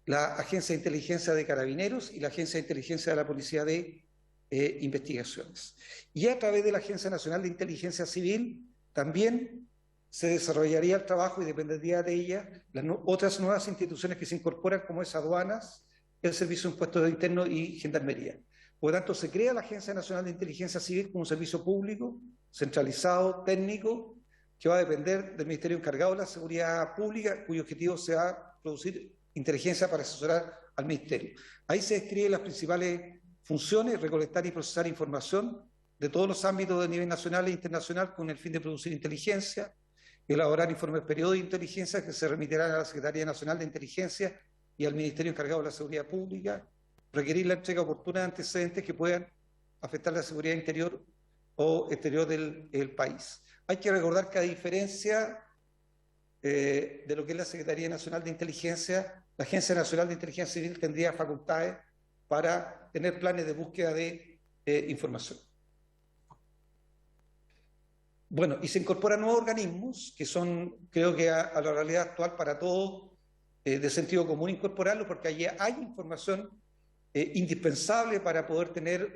la Agencia de Inteligencia de Carabineros y la Agencia de Inteligencia de la Policía de Investigaciones. Y a través de la Agencia Nacional de Inteligencia Civil también se desarrollaría el trabajo y dependería de ella las otras nuevas instituciones que se incorporan, como es aduanas, el Servicio de Impuestos Internos y Gendarmería. Por lo tanto, se crea la Agencia Nacional de Inteligencia Civil como un servicio público, centralizado, técnico, que va a depender del Ministerio encargado de la Seguridad Pública, cuyo objetivo será producir inteligencia para asesorar al Ministerio. Ahí se describen las principales funciones: recolectar y procesar información de todos los ámbitos de nivel nacional e internacional con el fin de producir inteligencia, elaborar informes periódicos de inteligencia que se remitirán a la Secretaría Nacional de Inteligencia y al Ministerio encargado de la Seguridad Pública, requerir la entrega oportuna de antecedentes que puedan afectar la seguridad interior o exterior del país. Hay que recordar que, a diferencia de lo que es la Secretaría Nacional de Inteligencia, la Agencia Nacional de Inteligencia Civil tendría facultades para tener planes de búsqueda de información. Bueno, y se incorporan nuevos organismos que son, creo que a la realidad actual para todos, de sentido común incorporarlo, porque allí hay información indispensable para poder tener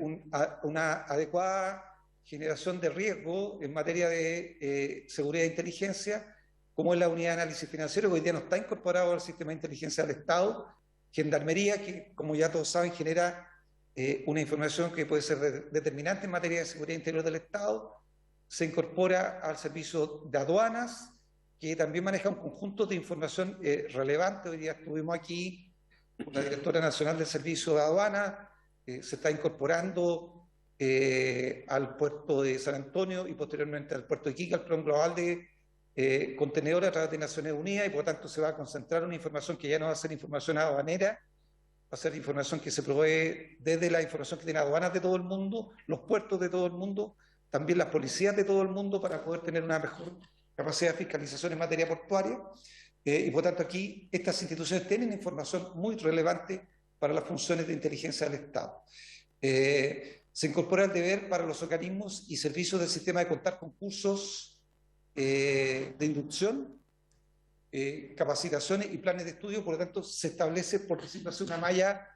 una adecuada generación de riesgo en materia de seguridad e inteligencia, como es la unidad de análisis financiero, que hoy día no está incorporado al sistema de inteligencia del Estado, Gendarmería, que como ya todos saben genera una información que puede ser determinante en materia de seguridad interior del Estado, se incorpora al servicio de aduanas, que también maneja un conjunto de información relevante. Hoy día estuvimos aquí con la directora nacional del servicio de aduanas, se está incorporando al puerto de San Antonio y posteriormente al puerto de Iquique, al plan global de contenedores a través de Naciones Unidas, y por lo tanto se va a concentrar una información que ya no va a ser información aduanera, va a ser información que se provee desde la información que tiene aduanas de todo el mundo, los puertos de todo el mundo, también las policías de todo el mundo, para poder tener una mejor capacidad de fiscalización en materia portuaria. Y por tanto aquí estas instituciones tienen información muy relevante para las funciones de inteligencia del Estado. Se incorpora el deber para los organismos y servicios del sistema de contar con cursos de inducción, capacitaciones y planes de estudio. Por lo tanto, se establece, por decirlo así, una malla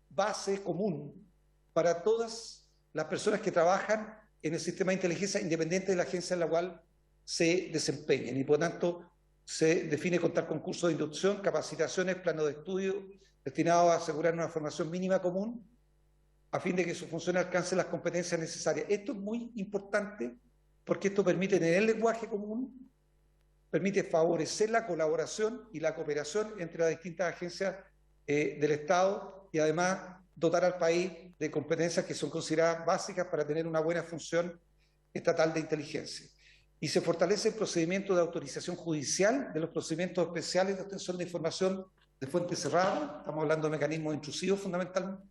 base común para todas las personas que trabajan en el sistema de inteligencia, independiente de la agencia en la cual se desempeñen, y por tanto se define contar con cursos de inducción, capacitaciones, planos de estudio destinados a asegurar una formación mínima común a fin de que su función alcance las competencias necesarias. Esto es muy importante porque esto permite tener lenguaje común, permite favorecer la colaboración y la cooperación entre las distintas agencias del Estado, y además dotar al país de competencias que son consideradas básicas para tener una buena función estatal de inteligencia. Y se fortalece el procedimiento de autorización judicial de los procedimientos especiales de obtención de información de fuente cerrada. Estamos hablando de mecanismos intrusivos fundamentalmente,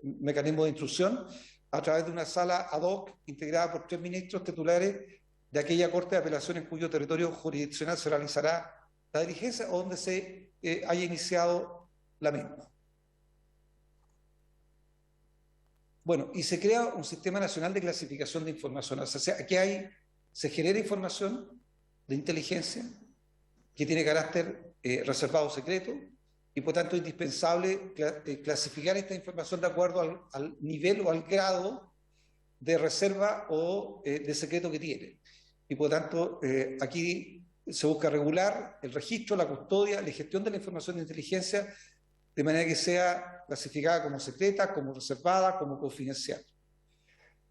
mecanismos de intrusión, a través de una sala ad hoc integrada por 3 ministros titulares de aquella Corte de Apelación en cuyo territorio jurisdiccional se realizará la diligencia o donde se haya iniciado la misma. Bueno, y se crea un sistema nacional de clasificación de información. O sea, aquí se genera información de inteligencia que tiene carácter reservado secreto, y por tanto es indispensable clasificar esta información de acuerdo al nivel o al grado de reserva o de secreto que tiene. Y por tanto aquí se busca regular el registro, la custodia, la gestión de la información de inteligencia de manera que sea clasificada como secreta, como reservada, como confidencial.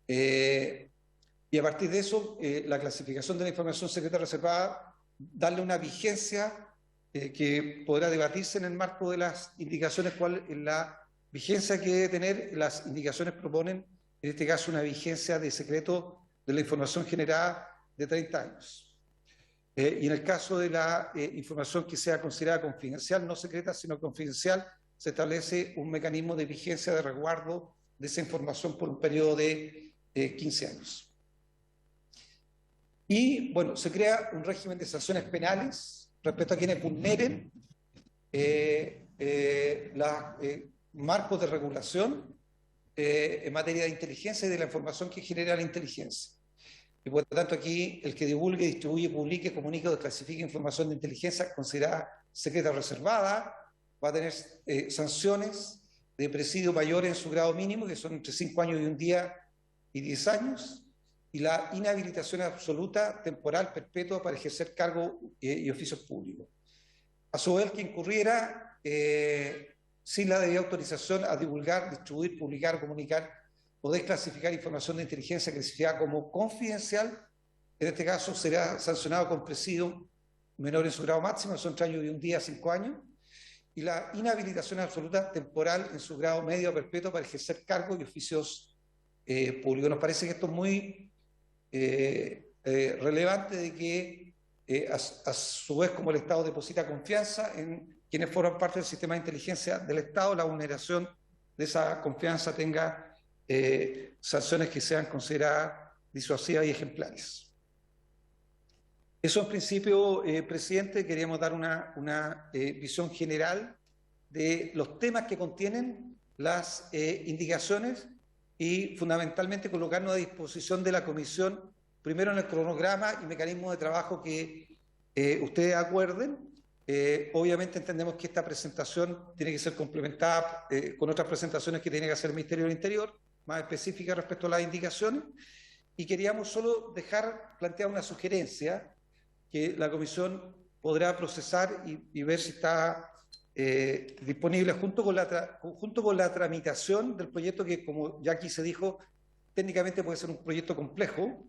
Y a partir de eso, la clasificación de la información secreta reservada, darle una vigencia que podrá debatirse en el marco de las indicaciones, cuál es la vigencia que debe tener. Las indicaciones proponen, en este caso, una vigencia de secreto de la información generada de 30 años. Y en el caso de la información que sea considerada confidencial, no secreta, sino confidencial, se establece un mecanismo de vigencia de resguardo de esa información por un periodo de 15 años. Y, bueno, se crea un régimen de sanciones penales respecto a quienes vulneren los marcos de regulación en materia de inteligencia y de la información que genera la inteligencia. Y por lo tanto aquí el que divulgue, distribuye, publique, comunique o desclasifique información de inteligencia considerada secreta o reservada va a tener sanciones de presidio mayores en su grado mínimo, que son entre 5 años y 1 día y 10 años, y la inhabilitación absoluta, temporal, perpetua para ejercer cargos y oficios públicos. A su vez, el que incurriera sin la debida autorización a divulgar, distribuir, publicar, comunicar o desclasificar información de inteligencia clasificada como confidencial, en este caso será sancionado con presidio menor en su grado máximo, son 3 años y 1 día, 5 años, y la inhabilitación absoluta temporal en su grado medio a perpetuo para ejercer cargos y oficios públicos. Nos parece que esto es muy relevante, de que a su vez, como el Estado deposita confianza en quienes forman parte del sistema de inteligencia del Estado, la vulneración de esa confianza tenga sanciones que sean consideradas disuasivas y ejemplares. Eso en principio, presidente, queríamos dar una visión general de los temas que contienen las indicaciones y fundamentalmente colocarnos a disposición de la comisión, primero en el cronograma y mecanismo de trabajo que ustedes acuerden, Obviamente entendemos que esta presentación tiene que ser complementada con otras presentaciones que tiene que hacer el Ministerio del Interior, más específicas respecto a las indicaciones, y queríamos solo dejar planteada una sugerencia que la Comisión podrá procesar y ver si está disponible junto con la tramitación del proyecto que, como ya aquí se dijo, técnicamente puede ser un proyecto complejo,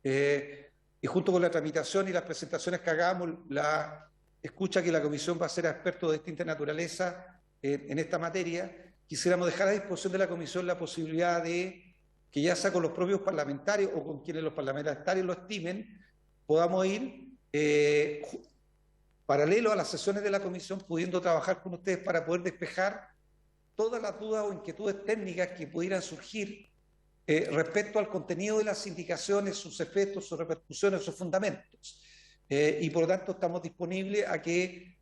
y junto con la tramitación y las presentaciones que hagamos, la escucha que la Comisión va a hacer a expertos de distinta naturaleza en esta materia, quisiéramos dejar a disposición de la Comisión la posibilidad de que ya sea con los propios parlamentarios o con quienes los parlamentarios lo estimen, podamos ir paralelo a las sesiones de la Comisión, pudiendo trabajar con ustedes para poder despejar todas las dudas o inquietudes técnicas que pudieran surgir respecto al contenido de las indicaciones, sus efectos, sus repercusiones, sus fundamentos. Y por lo tanto estamos disponibles a que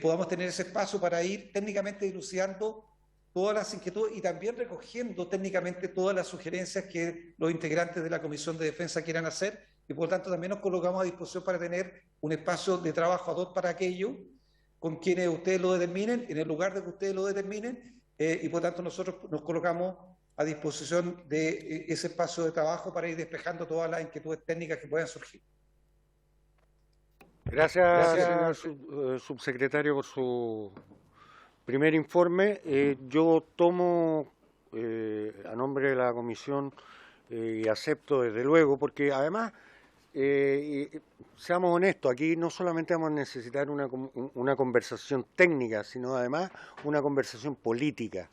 podamos tener ese espacio para ir técnicamente dilucidando todas las inquietudes y también recogiendo técnicamente todas las sugerencias que los integrantes de la Comisión de Defensa quieran hacer, y por lo tanto también nos colocamos a disposición para tener un espacio de trabajo ad hoc para aquello, con quienes ustedes lo determinen, en el lugar de que ustedes lo determinen, y por lo tanto nosotros nos colocamos a disposición de ese espacio de trabajo para ir despejando todas las inquietudes técnicas que puedan surgir. Gracias, subsecretario, por su primer informe. Yo tomo a nombre de la comisión y acepto desde luego, porque además, seamos honestos, aquí no solamente vamos a necesitar una conversación técnica, sino además una conversación política.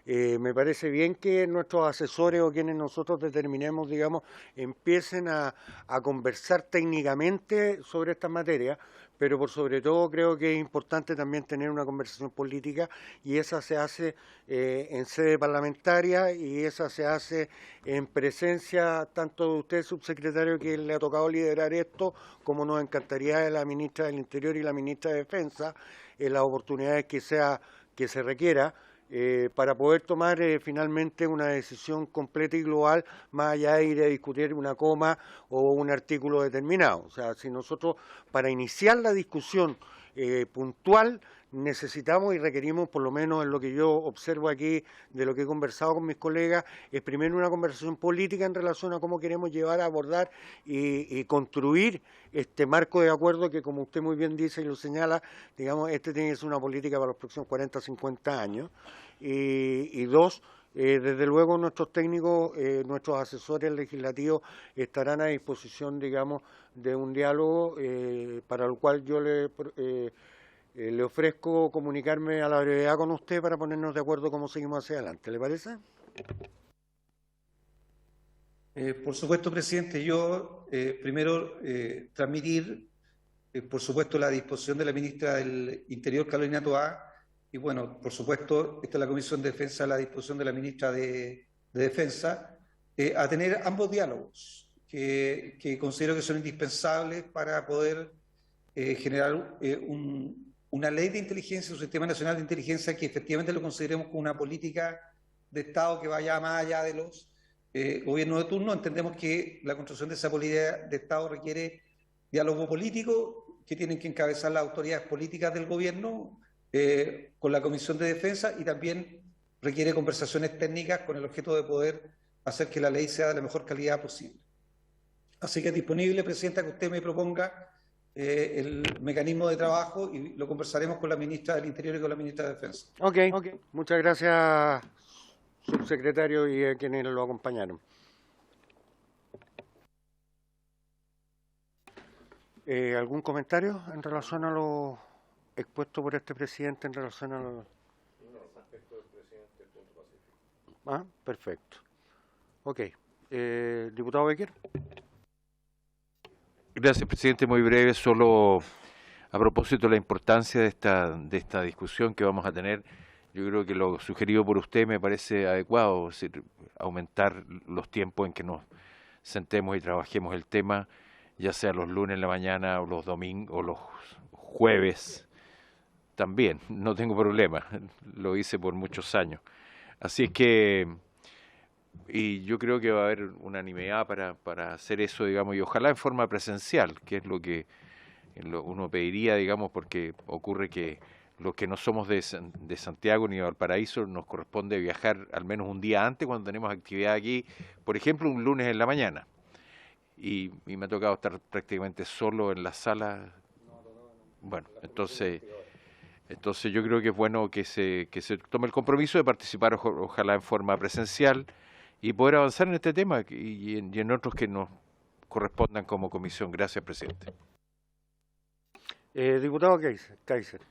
Me parece bien que nuestros asesores o quienes nosotros determinemos, digamos, empiecen a conversar técnicamente sobre estas materias, pero por sobre todo creo que es importante también tener una conversación política, y esa se hace en sede parlamentaria, y esa se hace en presencia tanto de usted, subsecretario, que le ha tocado liderar esto, como nos encantaría de la ministra del Interior y la ministra de Defensa, en las oportunidades que se requiera, para poder tomar finalmente una decisión completa y global, más allá de ir a discutir una coma o un artículo determinado. O sea, si nosotros, para iniciar la discusión puntual, necesitamos y requerimos, por lo menos en lo que yo observo aquí, de lo que he conversado con mis colegas, es primero una conversación política en relación a cómo queremos llevar a abordar y construir este marco de acuerdo que, como usted muy bien dice y lo señala, digamos, tiene que ser una política para los próximos 40, 50 años. Y dos, desde luego nuestros técnicos, nuestros asesores legislativos estarán a disposición, digamos, de un diálogo para el cual yo le ofrezco comunicarme a la brevedad con usted para ponernos de acuerdo cómo seguimos hacia adelante. ¿Le parece? Por supuesto, presidente. Yo primero transmitir, por supuesto, la disposición de la ministra del Interior, Carolina Toá, y bueno, por supuesto, esta es la Comisión de Defensa a la disposición de la ministra de Defensa, a tener ambos diálogos que considero que son indispensables para poder generar una ley de inteligencia, un sistema nacional de inteligencia que efectivamente lo consideremos como una política de Estado que vaya más allá de los gobiernos de turno. Entendemos que la construcción de esa política de Estado requiere diálogo político, que tienen que encabezar las autoridades políticas del gobierno con la Comisión de Defensa, y también requiere conversaciones técnicas con el objeto de poder hacer que la ley sea de la mejor calidad posible. Así que es disponible, Presidenta, que usted me proponga el mecanismo de trabajo, y lo conversaremos con la ministra del Interior y con la ministra de Defensa. Ok. Muchas gracias, subsecretario, y a quienes lo acompañaron. ¿Algún comentario en relación a lo expuesto por este presidente en relación a lo... Respecto del presidente, punto pacífico. Perfecto. Ok. Diputado Becker. Gracias, presidente. Muy breve, solo a propósito de la importancia de esta discusión que vamos a tener. Yo creo que lo sugerido por usted me parece adecuado, es decir, aumentar los tiempos en que nos sentemos y trabajemos el tema, ya sea los lunes en la mañana o los domingos o los jueves. También, no tengo problema, lo hice por muchos años. Así es que, y yo creo que va a haber unanimidad para hacer eso, digamos, y ojalá en forma presencial, que es lo que uno pediría, digamos, porque ocurre que los que no somos de Santiago ni de Valparaíso nos corresponde viajar al menos un día antes cuando tenemos actividad aquí, por ejemplo, un lunes en la mañana. Y me ha tocado estar prácticamente solo en la sala. Bueno, entonces yo creo que es bueno que se tome el compromiso de participar, ojalá en forma presencial, y poder avanzar en este tema y en otros que nos correspondan como comisión. Gracias, presidente. Diputado Kaiser.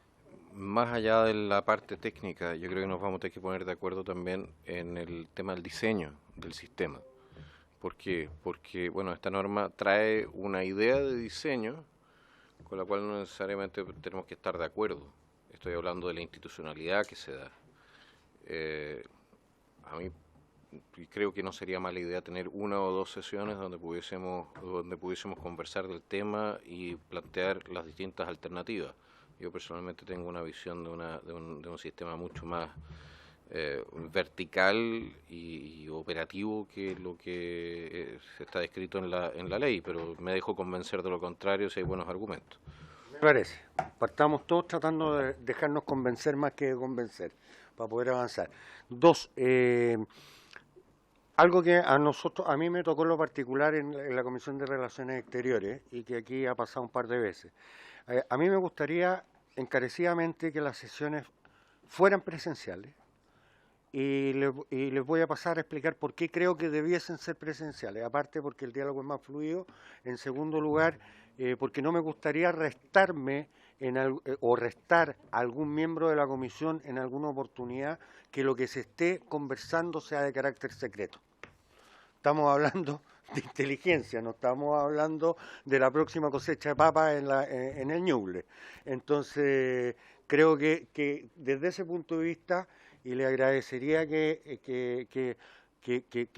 Más allá de la parte técnica, yo creo que nos vamos a tener que poner de acuerdo también en el tema del diseño del sistema. ¿Por qué? Porque, bueno, esta norma trae una idea de diseño con la cual no necesariamente tenemos que estar de acuerdo. Estoy hablando de la institucionalidad que se da. A mí creo que no sería mala idea tener una o dos sesiones donde pudiésemos conversar del tema y plantear las distintas alternativas. Yo personalmente tengo una visión de un sistema mucho más vertical y operativo que lo que está descrito en la ley, pero me dejo convencer de lo contrario si hay buenos argumentos. Me parece. Partamos todos tratando de dejarnos convencer más que convencer, para poder avanzar. Dos, algo que a mí me tocó en lo particular en la Comisión de Relaciones Exteriores y que aquí ha pasado un par de veces. A mí me gustaría encarecidamente que las sesiones fueran presenciales y les voy a pasar a explicar por qué creo que debiesen ser presenciales. Aparte porque el diálogo es más fluido. En segundo lugar, porque no me gustaría restarme o restar a algún miembro de la comisión en alguna oportunidad que lo que se esté conversando sea de carácter secreto. Estamos hablando de inteligencia, no estamos hablando de la próxima cosecha de papas en el Ñuble. Entonces, creo que desde ese punto de vista, y le agradecería que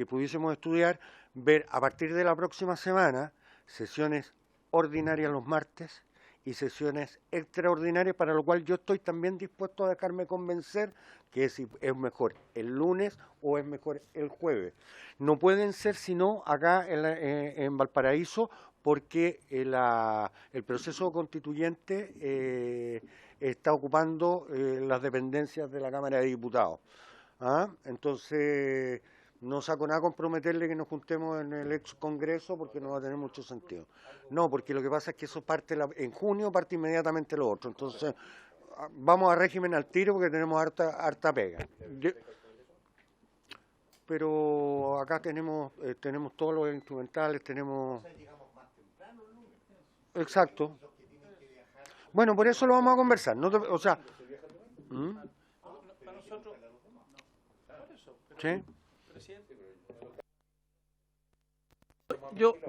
pudiésemos estudiar, ver a partir de la próxima semana sesiones ordinarias los martes y sesiones extraordinarias, para lo cual yo estoy también dispuesto a dejarme convencer que si es mejor el lunes o es mejor el jueves. No pueden ser sino acá en Valparaíso, porque el proceso constituyente está ocupando las dependencias de la Cámara de Diputados. Entonces, no saco nada comprometerle que nos juntemos en el ex Congreso, porque no va a tener mucho sentido. No, porque lo que pasa es que eso parte en junio, parte inmediatamente lo otro. Entonces, vamos a régimen al tiro porque tenemos harta pega. Pero acá tenemos todos los instrumentales, tenemos... Exacto. Bueno, por eso lo vamos a conversar. O sea... ¿Sí?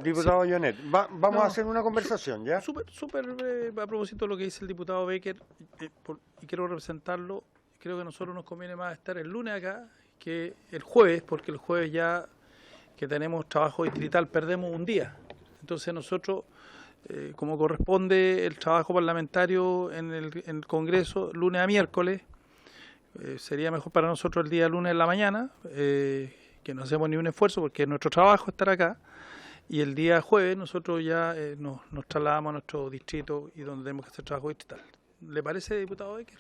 Diputado Jonet, vamos a hacer una conversación, ¿ya? Súper a propósito de lo que dice el diputado Becker, y quiero representarlo. Creo que a nosotros nos conviene más estar el lunes acá que el jueves, porque el jueves ya que tenemos trabajo distrital perdemos un día. Entonces nosotros, como corresponde el trabajo parlamentario en el Congreso, lunes a miércoles, sería mejor para nosotros el día lunes en la mañana, que no hacemos ni un esfuerzo porque es nuestro trabajo estar acá, y el día jueves nosotros ya nos trasladamos a nuestro distrito y donde tenemos que hacer trabajo distrital. ¿Le parece, diputado Becker?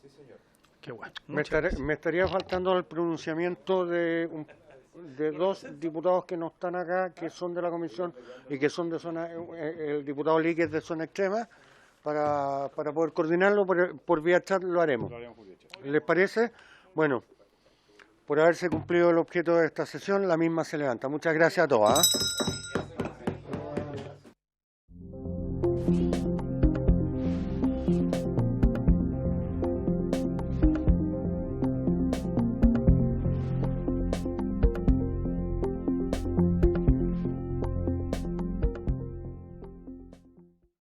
Sí, señor. Qué bueno. Me estaría faltando el pronunciamiento de dos diputados que no están acá, que son de la comisión y que son de zona, el diputado Lee, que es de zona extrema, para poder coordinarlo por vía chat. Lo haremos. ¿Les parece? Bueno, por haberse cumplido el objeto de esta sesión, la misma se levanta. Muchas gracias a todos.